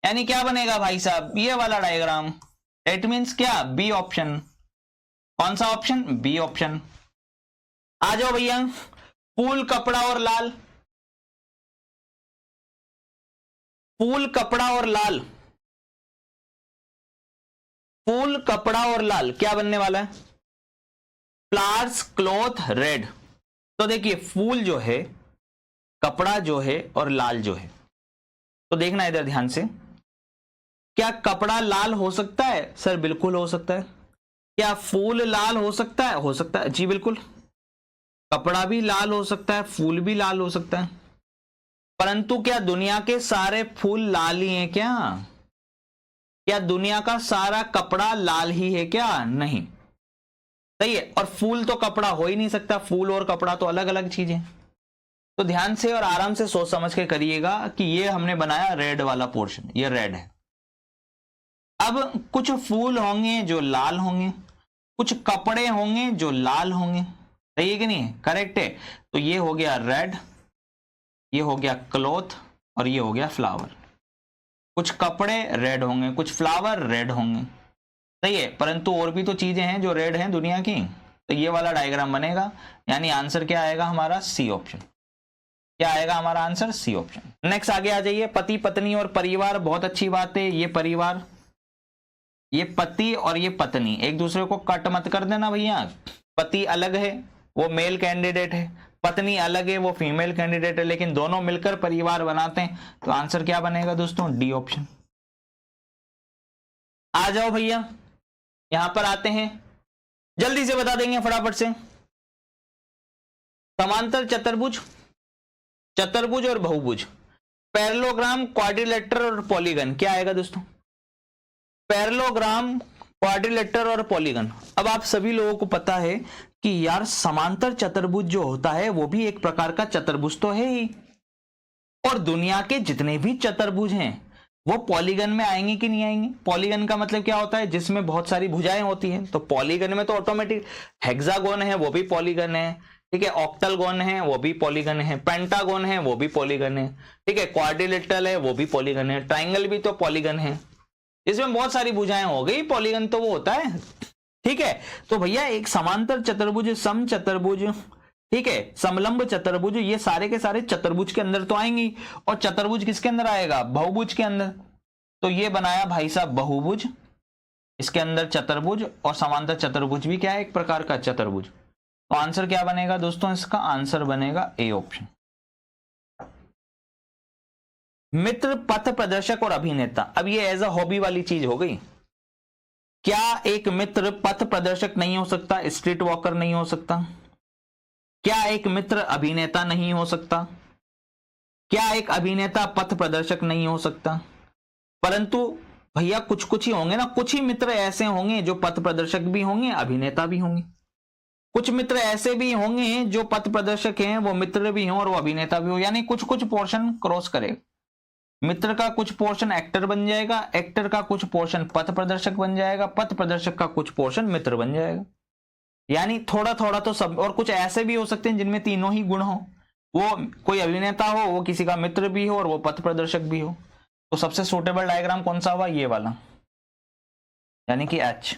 यानी क्या बनेगा भाई साहब? ये वाला डायग्राम। इट मींस क्या? B option. कौन सा ऑप्शन? B option. आ जाओ भैया, फूल, कपड़ा और लाल। फूल, कपड़ा और लाल। फूल, कपड़ा और लाल क्या बनने वाला है? Flowers, cloth, red. तो देखिए, फूल जो है, कपड़ा जो है और लाल जो है, तो देखना इधर ध्यान से। क्या कपड़ा लाल हो सकता है? सर बिल्कुल हो सकता है। क्या फूल लाल हो सकता है? हो सकता है जी, बिल्कुल। कपड़ा भी लाल हो सकता है, फूल भी लाल हो सकता है। परंतु क्या दुनिया के सारे फूल लाल ही हैं क्या? क्या दुनिया का सारा कपड़ा लाल ही है क्या? नहीं। सही है, और फूल तो कपड़ा हो ही नहीं सकता, फूल और कपड़ा तो अलग अलग चीजें। तो ध्यान से और आराम से सोच समझ के करिएगा कि ये हमने बनाया रेड वाला पोर्शन, ये रेड है। अब कुछ फूल होंगे जो लाल होंगे, कुछ कपड़े होंगे जो लाल होंगे। सही है कि नहीं? करेक्ट है। तो ये हो गया रेड, ये हो गया क्लॉथ, और ये हो गया फ्लावर। कुछ कपड़े रेड होंगे, कुछ फ्लावर रेड होंगे। सही है, परंतु और भी तो चीजें हैं जो रेड हैं दुनिया की। तो ये वाला डायग्राम बनेगा, यानी आंसर क्या आएगा हमारा? C option. क्या आएगा हमारा आंसर? C option. नेक्स्ट आगे आ जाइए, पति पत्नी और परिवार, बहुत अच्छी बात है। ये परिवार, ये पति और ये पत्नी, एक दूसरे को कट मत कर देना भैया। पति अलग है, वो मेल कैंडिडेट है, पत्नी अलग है, वो फीमेल कैंडिडेट है, लेकिन दोनों मिलकर परिवार बनाते हैं। तो आंसर क्या बनेगा दोस्तों? D option. आ जाओ भैया, यहां पर आते हैं, जल्दी से बता देंगे फटाफट से। समांतर चतुर्भुज, चतुर्भुज और बहुभुज, पैरेललोग्राम, क्वाड्रिलेटरल और पॉलीगन, क्या आएगा दोस्तों? पैरेललोग्राम, क्वाड्रिलेटरल और पॉलीगन। अब आप सभी लोगों को पता है कि यार समांतर चतुर्भुज जो होता है वो भी एक प्रकार का चतुर्भुज तो है ही, और दुनिया के जितने भी चतुर्भुज हैं वो पॉलीगन में आएंगे कि नहीं आएंगे? पॉलीगन का मतलब क्या होता है? जिसमें बहुत सारी भुजाएं होती हैं। तो पॉलीगन में तो ऑटोमेटिक, हेक्सागोन है वो भी पॉलीगन है, ठीक है, ऑक्टलगोन है वो भी पॉलीगन है, पेंटागोन है वो भी पॉलीगन है, ठीक है, क्वाड्रिलेटरल है वो भी पॉलीगन है, ट्राइंगल भी तो पॉलीगन है। इसमें बहुत सारी भुजाएं हो गई, पॉलीगन तो वो होता है, ठीक है। तो भैया एक समांतर चतुर्भुज, सम चतुर्भुज, ठीक है, समलंब चतुर्भुज, ये सारे के सारे चतुर्भुज के अंदर तो आएंगी। और चतुर्भुज किसके अंदर आएगा? बहुभुज के अंदर। तो ये बनाया भाई साहब बहुभुज, इसके अंदर चतुर्भुज, और समांतर चतुर्भुज भी क्या है? एक प्रकार का चतुर्भुज। तो आंसर क्या बनेगा दोस्तों? इसका आंसर बनेगा ए ऑप्शन। मित्र, पथ प्रदर्शक और अभिनेता, अब ये एज अ हॉबी वाली चीज हो गई। क्या एक मित्र पथ प्रदर्शक नहीं हो सकता? स्ट्रीट वॉकर नहीं हो सकता? क्या एक मित्र अभिनेता नहीं हो सकता? क्या एक अभिनेता पथ प्रदर्शक नहीं हो सकता? परंतु भैया कुछ कुछ ही होंगे ना, कुछ ही मित्र ऐसे होंगे जो पथ प्रदर्शक भी होंगे, अभिनेता भी होंगे। कुछ मित्र ऐसे भी होंगे जो पथ प्रदर्शक हैं, वो मित्र भी हों और वो अभिनेता भी हो, यानी कुछ कुछ पोर्शन क्रॉस करेगा। मित्र का कुछ पोर्शन एक्टर बन जाएगा, एक्टर का कुछ पोर्शन पथ प्रदर्शक बन जाएगा, पथ प्रदर्शक का कुछ पोर्शन मित्र बन जाएगा। यानी थोड़ा थोड़ा तो सब। और कुछ ऐसे भी हो सकते हैं जिनमें तीनों ही गुण हो, वो कोई अभिनेता हो, वो किसी का मित्र भी हो और वो पथ प्रदर्शक भी हो। तो सबसे सूटेबल डायग्राम कौन सा हुआ? ये वाला, यानी कि एच।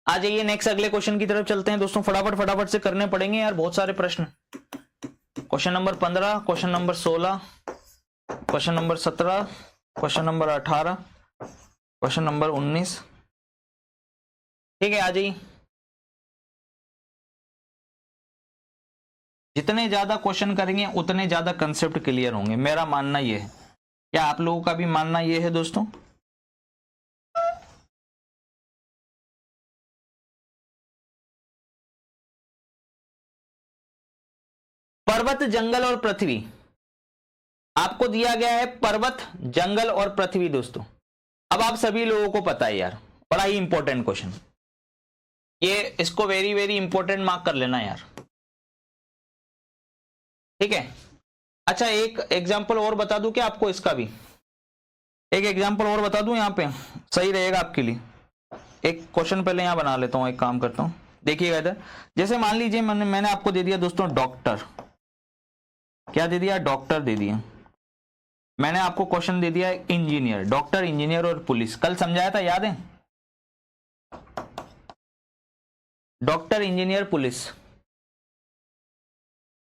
आ जाइए नेक्स्ट अगले क्वेश्चन की तरफ चलते हैं दोस्तों, फटाफट फटाफट से करने पड़ेंगे यार, बहुत सारे प्रश्न। Question number 15, question number 16, question number 17, question number 18, question number 19, ठीक है। आ जाइए, जितने ज्यादा क्वेश्चन करेंगे उतने ज्यादा कंसेप्ट क्लियर होंगे, मेरा मानना यह है। क्या आप लोगों का भी मानना यह है दोस्तों? पर्वत, जंगल और पृथ्वी, आपको दिया गया है पर्वत, जंगल और पृथ्वी दोस्तों। अब आप सभी लोगों को पता है यार, बड़ा ही इंपॉर्टेंट क्वेश्चन ये, इसको वेरी वेरी इंपॉर्टेंट मार्क कर लेना यार, ठीक है। अच्छा एक एग्जांपल और बता दूं क्या आपको? इसका भी एक एग्जांपल और बता दूं, यहां पे सही रहेगा आपके लिए। एक क्वेश्चन पहले यहां बना लेता हूं, एक काम करता हूं, देखिएगा इधर। जैसे मान लीजिए मैंने आपको दे दिया दोस्तों डॉक्टर, क्या दे दिया? डॉक्टर दे दिया। मैंने आपको क्वेश्चन दे दिया इंजीनियर, डॉक्टर, इंजीनियर और पुलिस, कल समझाया था, याद है? डॉक्टर, इंजीनियर, पुलिस,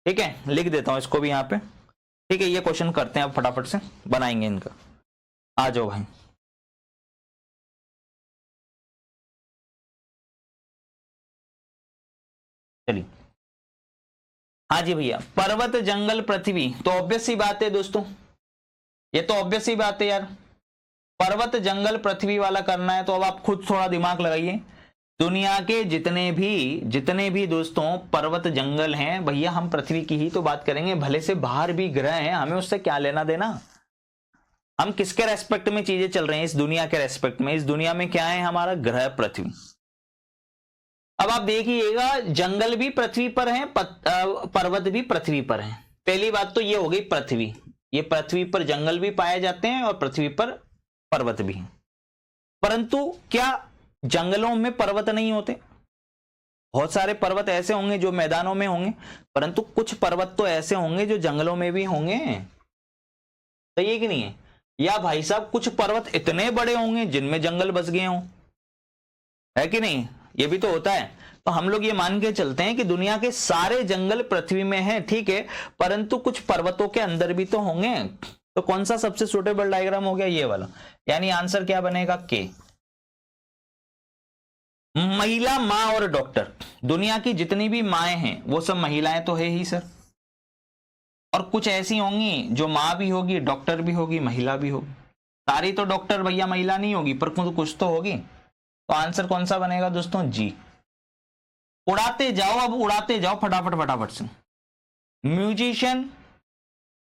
ठीक है। लिख देता हूं इसको भी यहां पे, ठीक है। ये क्वेश्चन करते हैं, अब फटाफट से बनाएंगे इनका। आ जाओ भाई, चलिए। हाँ जी भैया, पर्वत, जंगल, पृथ्वी, तो ऑब्वियस सी बात है दोस्तों, ये तो ऑब्वियस सी बात है यार, पर्वत, जंगल, पृथ्वी वाला करना है। तो अब आप खुद थोड़ा दिमाग लगाइए, दुनिया के जितने भी दोस्तों पर्वत जंगल हैं, भैया हम पृथ्वी की ही तो बात करेंगे, भले से बाहर भी ग्रह हैं, हमें उससे क्या लेना देना। हम किसके रेस्पेक्ट में चीजें चल रहे हैं? इस दुनिया के रेस्पेक्ट में। इस दुनिया में क्या है? हमारा ग्रह पृथ्वी। अब आप देखिएगा, जंगल भी पृथ्वी पर है, पर्वत भी पृथ्वी पर है। पहली बात तो ये हो गई पृथ्वी, ये पृथ्वी पर जंगल भी पाए जाते हैं और पृथ्वी पर पर्वत भी हैं। परंतु क्या जंगलों में पर्वत नहीं होते? बहुत सारे पर्वत ऐसे होंगे जो मैदानों में होंगे, परंतु कुछ पर्वत तो ऐसे होंगे जो जंगलों में भी होंगे, सही है कि नहीं है? या भाई साहब कुछ पर्वत इतने बड़े होंगे जिनमें जंगल बस गए हों, है कि नहीं, ये भी तो होता है। तो हम लोग ये मान के चलते हैं कि दुनिया के सारे जंगल पृथ्वी में हैं, ठीक है, परंतु कुछ पर्वतों के अंदर भी तो होंगे। तो कौन सा सबसे सुटेबल डायग्राम हो गया, ये वाला, यानी आंसर क्या बनेगा, के। महिला, माँ और डॉक्टर, दुनिया की जितनी भी माएँ हैं वो सब महिलाएं तो है ही सर, और कुछ ऐसी होंगी जो माँ भी होगी, डॉक्टर भी होगी, महिला भी होगी। सारी तो डॉक्टर भैया महिला नहीं होगी, पर कुछ तो होगी। तो आंसर कौन सा बनेगा दोस्तों, जी। उड़ाते जाओ, अब उड़ाते जाओ फटाफट फटाफट से। म्यूजिशियन,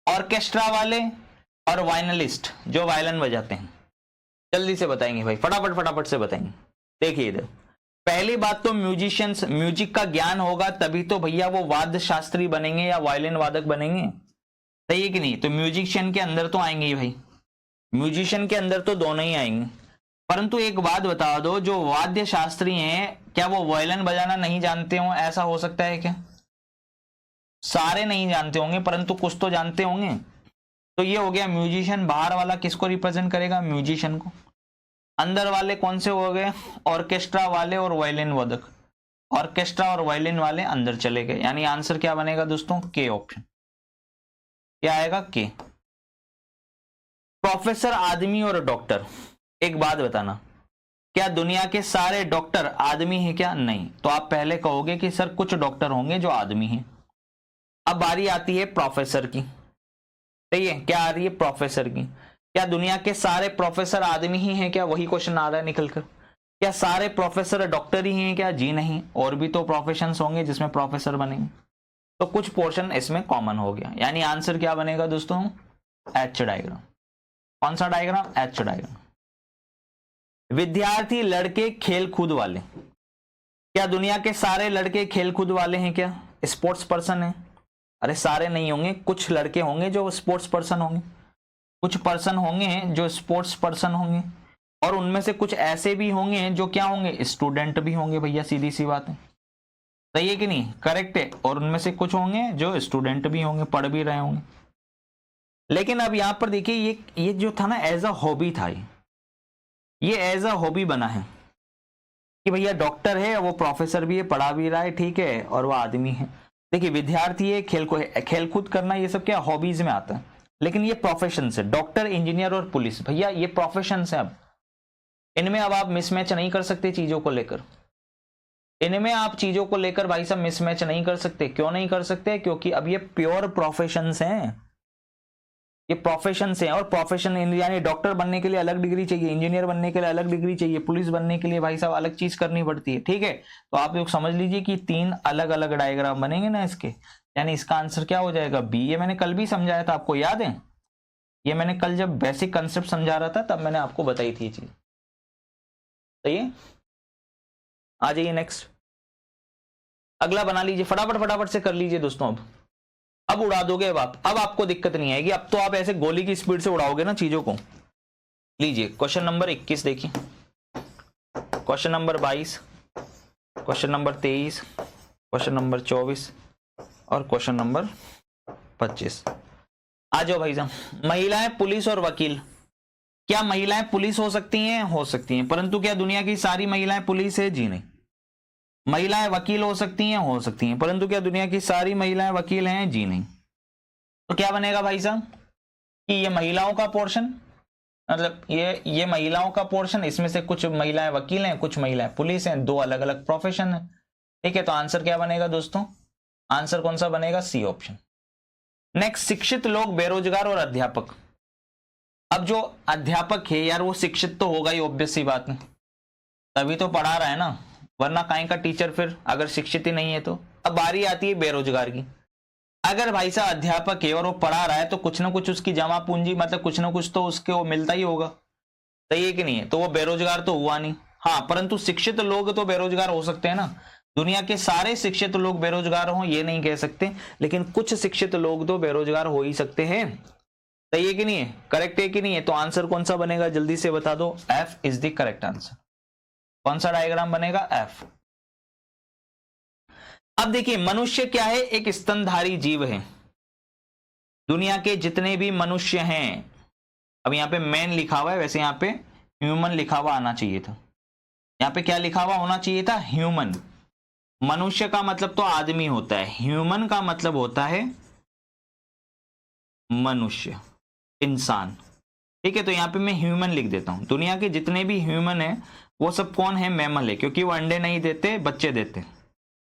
ऑर्केस्ट्रा वाले और वायलिनिस्ट जो वायलिन बजाते हैं, जल्दी से बताएंगे भाई, फटाफट फटाफट से बताएंगे। देखिए इधर पहली बात तो म्यूजिशियंस, म्यूजिक का ज्ञान होगा तभी तो भैया वो वाद्य शास्त्री बनेंगे या वायलिन वादक बनेंगे, सही है कि नहीं। तो म्यूजिशियन के अंदर तो आएंगे ही भाई, म्यूजिशियन के अंदर तो दोनों ही आएंगे। परंतु एक बात बता दो, जो वाद्य शास्त्री हैं क्या वो वायलिन बजाना नहीं जानते हो, ऐसा हो सकता है क्या? सारे नहीं जानते होंगे परंतु कुछ तो जानते होंगे। तो ये हो गया म्यूजिशियन। बाहर वाला किसको रिप्रेजेंट करेगा, म्यूजिशियन को। अंदर वाले कौन से हो गए, ऑर्केस्ट्रा वाले और वायलिन वादक। ऑर्केस्ट्रा और वायलिन वाले अंदर चले गए, यानी आंसर क्या बनेगा दोस्तों, के ऑप्शन। क्या आएगा, के। प्रोफेसर आदमी और डॉक्टर, एक बात बताना, क्या दुनिया के सारे डॉक्टर आदमी हैं क्या? नहीं। तो आप पहले कहोगे कि सर कुछ डॉक्टर होंगे जो आदमी हैं। अब बारी आती है प्रोफेसर की, सही है, क्या आ रही है, प्रोफेसर की। क्या दुनिया के सारे प्रोफेसर आदमी ही हैं क्या? वही क्वेश्चन आ रहा है निकल कर। क्या सारे प्रोफेसर डॉक्टर ही हैं क्या? जी नहीं, और भी तो प्रोफेशंस होंगे जिसमें प्रोफेसर बनेंगे। तो कुछ पोर्शन इसमें कॉमन हो गया, यानी आंसर क्या बनेगा दोस्तों, एच डायग्राम। कौन सा डायग्राम, एच डायग्राम। विद्यार्थी, लड़के, खेल कूद वाले, क्या दुनिया के सारे लड़के खेल कूद वाले हैं क्या? स्पोर्ट्स पर्सन है? अरे सारे नहीं होंगे, कुछ लड़के होंगे जो स्पोर्ट्स पर्सन होंगे, कुछ पर्सन होंगे जो स्पोर्ट्स पर्सन होंगे, और उनमें से कुछ ऐसे भी होंगे जो क्या होंगे, स्टूडेंट भी होंगे भैया, सीधी सी बात है, सही है कि नहीं, करेक्ट है। और उनमें से कुछ होंगे जो स्टूडेंट भी होंगे, पढ़ भी रहे होंगे। लेकिन अब यहां पर देखिए, ये जो था ना एज अ हॉबी था, ये एज अ हॉबी बना है कि भैया डॉक्टर है, वो प्रोफेसर भी है, पढ़ा भी रहा है, ठीक है, और वो आदमी है। देखिए विद्यार्थी है, खेलकूद करना, ये सब क्या हॉबीज में आता है। लेकिन ये प्रोफेशन है, डॉक्टर, इंजीनियर और पुलिस, भैया ये प्रोफेशन है। अब इनमें अब आप मिसमैच नहीं कर सकते चीजों को लेकर, इनमें आप चीजों को लेकर भाई साहब मिसमैच नहीं कर सकते। क्यों नहीं कर सकते? क्योंकि अब ये प्योर प्रोफेशन हैं, ये प्रोफेशन हैं। और प्रोफेशन यानी डॉक्टर बनने के लिए अलग डिग्री चाहिए, इंजीनियर बनने के लिए अलग डिग्री चाहिए, पुलिस बनने के लिए भाई साहब अलग चीज करनी पड़ती है, ठीक है। तो आप लोग समझ लीजिए कि 3 अलग अलग डायग्राम बनेंगे ना इसके, यानी इसका आंसर क्या हो जाएगा, बी। ये मैंने कल भी समझाया था, आपको याद है? ये मैंने कल जब बेसिक कंसेप्ट समझा रहा था तब मैंने आपको बताई थी ये चीज, सही है। आ जाइए नेक्स्ट, अगला बना लीजिए, फटाफट फटाफट से कर लीजिए दोस्तों। अब उड़ा दोगे अब आपको दिक्कत नहीं आएगी। अब तो आप ऐसे गोली की स्पीड से उड़ाओगे ना चीजों को। लीजिए क्वेश्चन नंबर 21 देखिए, question number 22, question number 23, question number 24 और क्वेश्चन नंबर 25। आ जाओ भाई साहब। महिलाएं पुलिस और वकील, क्या महिलाएं पुलिस हो सकती हैं? हो सकती हैं, परंतु क्या दुनिया की सारी महिलाएं पुलिस है? जी नहीं। महिलाएं वकील हो सकती हैं? हो सकती हैं, परंतु क्या दुनिया की सारी महिलाएं वकील हैं? जी नहीं। तो क्या बनेगा भाई साहब कि ये महिलाओं का पोर्शन, मतलब ये महिलाओं का पोर्शन, इसमें से कुछ महिलाएं वकील हैं, कुछ महिलाएं पुलिस हैं, 2 अलग अलग प्रोफेशन है, ठीक है। तो आंसर क्या बनेगा दोस्तों, आंसर कौन सा बनेगा, सी ऑप्शन। नेक्स्ट, शिक्षित लोग, बेरोजगार और अध्यापक। अब जो अध्यापक है यार वो शिक्षित तो होगा ही, ऑब्वियस सी बात है, तभी तो पढ़ा रहा है ना, वरना काहे का टीचर फिर अगर शिक्षित ही नहीं है तो। अब बारी आती है बेरोजगार की। अगर भाई साहब अध्यापक है और वो पढ़ा रहा है तो कुछ ना कुछ उसकी जमा पूंजी, मतलब कुछ ना कुछ तो उसके वो मिलता ही होगा, सही है कि नहीं है। तो वो बेरोजगार तो हुआ नहीं। हाँ, परंतु शिक्षित लोग तो बेरोजगार हो सकते हैं ना। दुनिया के सारे शिक्षित लोग बेरोजगार हो ये नहीं कह सकते, लेकिन कुछ शिक्षित लोग तो बेरोजगार हो ही सकते हैं, सही है कि नहीं है, करेक्ट है कि नहीं है। तो आंसर कौन सा बनेगा जल्दी से बता दो, F is the correct answer. कौन सा डायग्राम बनेगा, एफ। अब देखिए मनुष्य क्या है, एक स्तनधारी जीव है। दुनिया के जितने भी मनुष्य हैं, अब यहां पे मैन लिखा हुआ है, वैसे यहां पे ह्यूमन लिखा हुआ आना चाहिए था, यहाँ पे क्या लिखा हुआ होना चाहिए था, ह्यूमन। मनुष्य का मतलब तो आदमी होता है, ह्यूमन का मतलब होता है मनुष्य, इंसान। ठीक है, तो यहाँ पे मैं ह्यूमन लिख देता हूं। दुनिया के जितने भी ह्यूमन है वो सब कौन है, मैमल है, क्योंकि वो अंडे नहीं देते, बच्चे देते।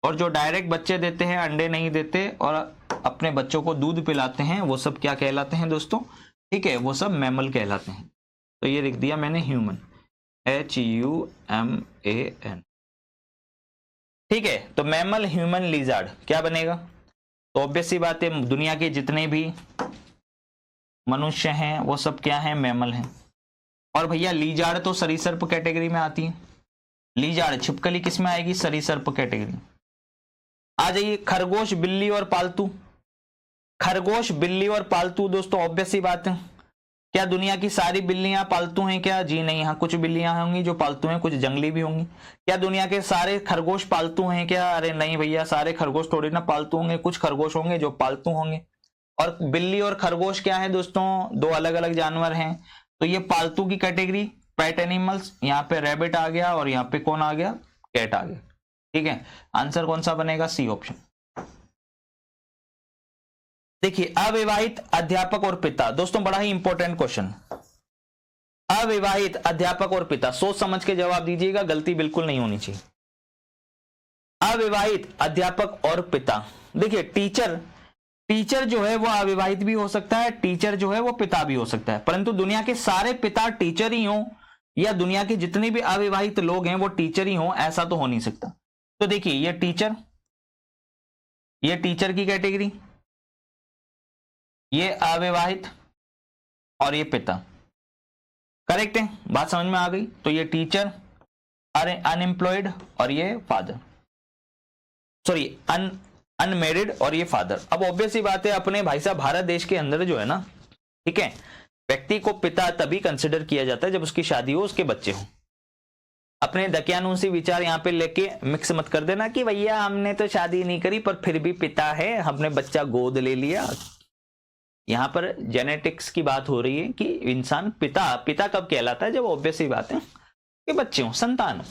और जो डायरेक्ट बच्चे देते हैं, अंडे नहीं देते और अपने बच्चों को दूध पिलाते हैं, वो सब क्या कहलाते हैं दोस्तों, ठीक है, वो सब मैमल कहलाते हैं। तो ये लिख दिया मैंने ह्यूमन, HUMAN। ठीक है, तो मैमल, ह्यूमन, लिजार्ड क्या बनेगा, तो ऑब्वियस सी बात है दुनिया के जितने भी मनुष्य हैं वो सब क्या हैं, मैमल हैं। और भैया लीजार्ड तो सरीसृप कैटेगरी में आती है। लीजार्ड, छिपकली किस में आएगी, सरीसृप कैटेगरी। आ जाइए, खरगोश, बिल्ली और पालतू। खरगोश, बिल्ली और पालतू दोस्तों ऑब्वियस सी बात है, क्या दुनिया की सारी बिल्लियां पालतू हैं क्या, जी नहीं। हाँ, कुछ बिल्लियां होंगी जो पालतू हैं, कुछ जंगली भी होंगी। क्या दुनिया के सारे खरगोश पालतू हैं क्या, अरे नहीं भैया, सारे खरगोश थोड़ी ना पालतू होंगे, कुछ खरगोश होंगे जो पालतू होंगे। और बिल्ली और खरगोश क्या है दोस्तों, दो अलग अलग जानवर हैं, तो ये पालतू की कैटेगरी, पेट एनिमल्स। यहाँ पे रैबिट आ गया और यहाँ पे कौन आ गया, कैट आ गया। ठीक है, आंसर कौन सा बनेगा, सी ऑप्शन। देखिए, अविवाहित अध्यापक और पिता, दोस्तों बड़ा ही इंपॉर्टेंट क्वेश्चन। अविवाहित अध्यापक और पिता, सोच समझ के जवाब दीजिएगा, गलती बिल्कुल नहीं होनी चाहिए। अविवाहित अध्यापक और पिता, देखिए टीचर जो है वो अविवाहित भी हो सकता है, टीचर जो है वो पिता भी हो सकता है, परंतु दुनिया के सारे पिता टीचर ही हों या दुनिया के जितने भी अविवाहित लोग हैं वो टीचर ही हों, ऐसा तो हो नहीं सकता। तो देखिए, ये टीचर की कैटेगरी, ये अविवाहित और ये पिता, करेक्ट है, बात समझ में आ गई। तो ये टीचर, अनएम्प्लॉयड और ये फादर, सॉरी अनमेरिड और ये फादर। अब ऑब्वियस ही बात है अपने भाई साहब भारत देश के अंदर जो है ना, ठीक है, व्यक्ति को पिता तभी कंसिडर किया जाता है जब उसकी शादी हो, उसके बच्चे हो। अपने दकियानूसी विचार यहाँ पे लेके मिक्स मत कर देना कि भैया हमने तो शादी नहीं करी पर फिर भी पिता है, हमने बच्चा गोद ले लिया। यहाँ पर जेनेटिक्स की बात हो रही है कि इंसान पिता कब कहलाता है, जब ऑब्वियस ही बात है कि बच्चे हो, संतान हो,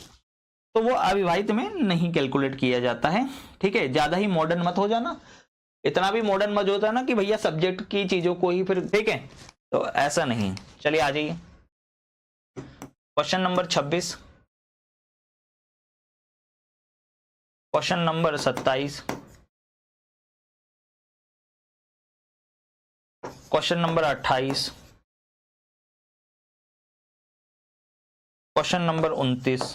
तो वो अविवाहित में नहीं कैलकुलेट किया जाता है। ठीक है, ज्यादा ही मॉडर्न मत हो जाना, इतना भी मॉडर्न मत होता ना कि भैया सब्जेक्ट की चीजों को ही फिर, ठीक है, तो ऐसा नहीं। चलिए आ जाइए, question number 26, question number 27, question number 28, question number 29,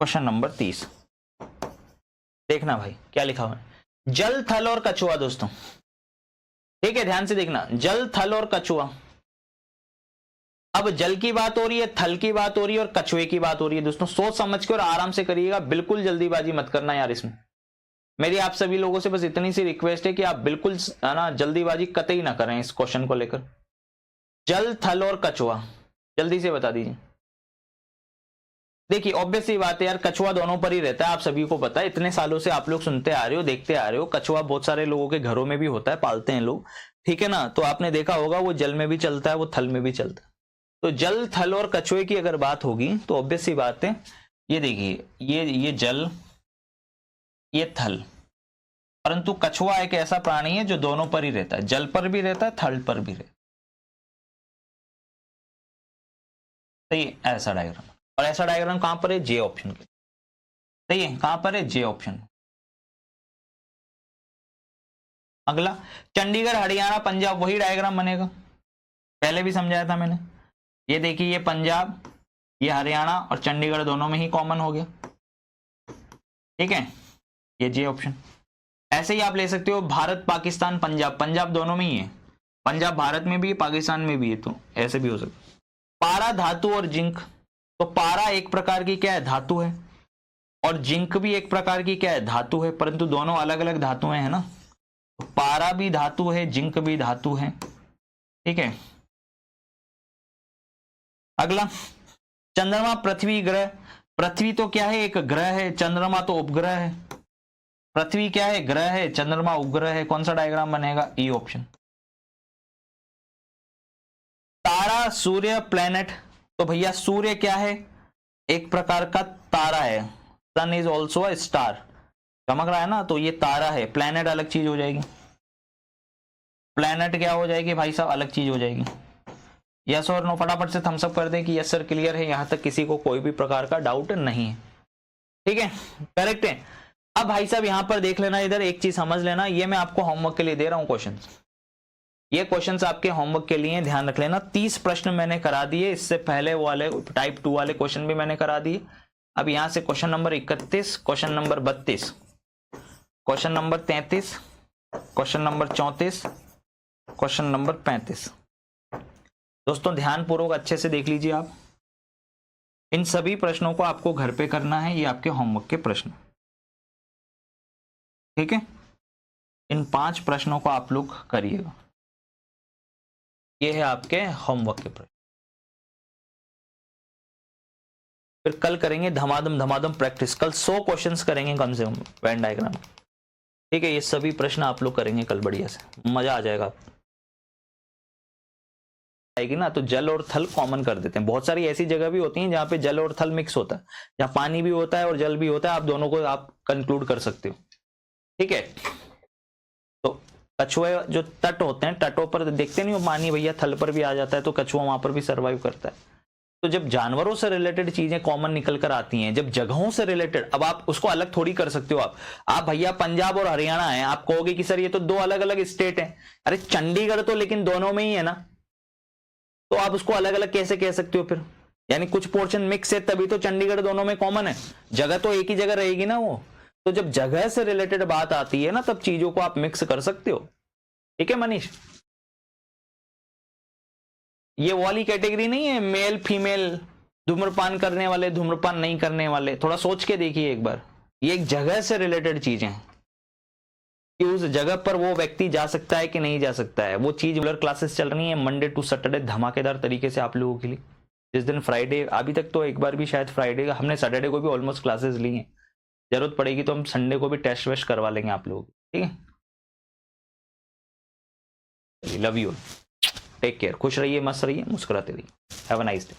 question number 30। देखना भाई क्या लिखा हुआ है, जल, थल और कछुआ दोस्तों। ठीक है, ध्यान से देखना, जल, थल और कछुआ। अब जल की बात हो रही है, थल की बात हो रही है और कछुए की बात हो रही है दोस्तों। सोच समझ के और आराम से करिएगा, बिल्कुल जल्दीबाजी मत करना यार। इसमें मेरी आप सभी लोगों से बस इतनी सी रिक्वेस्ट है कि आप बिल्कुल ना जल्दीबाजी कतई ना करें इस क्वेश्चन को लेकर। जल, थल और कछुआ, जल्दी से बता दीजिए। देखिए ऑब्वियस सी बात है यार, कछुआ दोनों पर ही रहता है, आप सभी को पता है, इतने सालों से आप लोग सुनते आ रहे हो, देखते आ रहे हो। कछुआ बहुत सारे लोगों के घरों में भी होता है, पालते हैं लोग, ठीक है ना। तो आपने देखा होगा वो जल में भी चलता है, वो थल में भी चलता है। तो जल, थल और कछुए की अगर बात होगी तो ऑब्वियस सी बात है, ये देखिए, ये जल, ये थल, परंतु कछुआ एक ऐसा प्राणी है जो दोनों पर ही रहता है, जल पर भी रहता है, थल पर भी रहता है। सही है, ऐसा डायग्राम। और ऐसा डायग्राम कहां पर है, जे ऑप्शन के। सही है, कहां पर है, जे ऑप्शन। अगला, चंडीगढ़, हरियाणा, पंजाब, वही डायग्राम बनेगा, पहले भी समझाया था मैंने। ये देखिए, ये पंजाब, ये हरियाणा और चंडीगढ़ दोनों में ही कॉमन हो गया, ठीक है, ये जे ऑप्शन। ऐसे ही आप ले सकते हो भारत, पाकिस्तान, पंजाब, पंजाब दोनों में ही है, पंजाब भारत में भी है, पाकिस्तान में भी है, तो ऐसे भी हो सकता है। पारा, धातु और जिंक, तो पारा एक प्रकार की क्या है, धातु है, और जिंक भी एक प्रकार की क्या है, धातु है, परंतु दोनों अलग अलग धातुएं हैं ना। तो पारा भी धातु है, जिंक भी धातु है, ठीक है। अगला, चंद्रमा, पृथ्वी, ग्रह। पृथ्वी तो क्या है, एक ग्रह है, चंद्रमा तो उपग्रह है। पृथ्वी क्या है, ग्रह है, चंद्रमा उपग्रह है, कौन सा डायग्राम बनेगा, ई ऑप्शन। तारा, सूर्य, प्लेनेट, तो भैया सूर्य क्या है? एक प्रकार का तारा है। सन इज ऑल्सो अ स्टार, चमक रहा है ना, तो ये तारा है। प्लैनेट अलग चीज हो जाएगी, प्लैनेट क्या हो जाएगी भाई साहब? अलग चीज हो जाएगी। यस और नो, फटाफट से थम्स अप कर दें कि यस सर क्लियर है, यहां तक किसी को कोई भी प्रकार का डाउट नहीं है। ठीक है, करेक्ट है। अब भाई साहब यहां पर देख लेना, इधर एक चीज समझ लेना, ये मैं आपको होमवर्क के लिए दे रहा हूं क्वेश्चन, ये क्वेश्चंस आपके होमवर्क के लिए, ध्यान रख लेना। 30 प्रश्न मैंने करा दिए, इससे पहले वाले टाइप 2 वाले क्वेश्चन भी मैंने करा दिए। अब यहां से question number 31, question number 32, question number 33, question number 34, question number 35। दोस्तों ध्यानपूर्वक अच्छे से देख लीजिए आप, इन सभी प्रश्नों को आपको घर पे करना है, ये आपके होमवर्क के प्रश्न, ठीक है। इन 5 प्रश्नों को आप लोग करिएगा, ये है आपके होमवर्क के प्रश्न। फिर कल करेंगे धमाधम प्रैक्टिस, कल 100 क्वेश्चंस करेंगे कम से कम वेन डायग्राम, ठीक है। ये सभी प्रश्न आप लोग करेंगे कल, बढ़िया से मजा आ जाएगा आएगी ना। तो जल और थल कॉमन कर देते हैं, बहुत सारी ऐसी जगह भी होती हैं जहां पे जल और थल मिक्स होता है, जहां पानी भी होता है और जल भी होता है, आप दोनों को आप कंक्लूड कर सकते हो, ठीक है। तो कछुए जो तट होते हैं, तटों पर देखते नहीं हो पानी भैया थल पर भी आ जाता है, तो कछुआ वहां पर भी सर्वाइव करता है। तो जब जानवरों से रिलेटेड चीजें कॉमन निकल कर आती हैं, जब जगहों से रिलेटेड, अब आप उसको अलग थोड़ी कर सकते हो। आप भैया पंजाब और हरियाणा है, आप कहोगे कि सर ये तो 2 अलग अलग स्टेट हैं, अरे चंडीगढ़ तो लेकिन दोनों में ही है ना, तो आप उसको अलग अलग कैसे कह सकते हो फिर? यानी कुछ पोर्शन मिक्स है तभी तो चंडीगढ़ दोनों में कॉमन है, जगह तो एक ही जगह रहेगी ना वो। तो जब जगह से रिलेटेड बात आती है ना, तब चीजों को आप मिक्स कर सकते हो, ठीक है मनीष। ये वाली कैटेगरी नहीं है मेल फीमेल, धूम्रपान करने वाले धूम्रपान नहीं करने वाले, थोड़ा सोच के देखिए एक बार। ये एक जगह से रिलेटेड चीजें हैं कि उस जगह पर वो व्यक्ति जा सकता है कि नहीं जा सकता है। वो चीज रेगुलर क्लासेस चल रही है मंडे टू सैटरडे धमाकेदार तरीके से आप लोगों के लिए। जिस दिन फ्राइडे, अभी तक तो एक बार भी शायद फ्राइडे, हमने सैटरडे को भी ऑलमोस्ट क्लासेस ली हैं, जरूरत पड़ेगी तो हम संडे को भी टेस्ट वेस्ट करवा लेंगे आप लोगों को, ठीक है। लव यू, टेक केयर, खुश रहिए, मस्त रहिए, मुस्कुराते रहिए, हैव अ नाइस डे।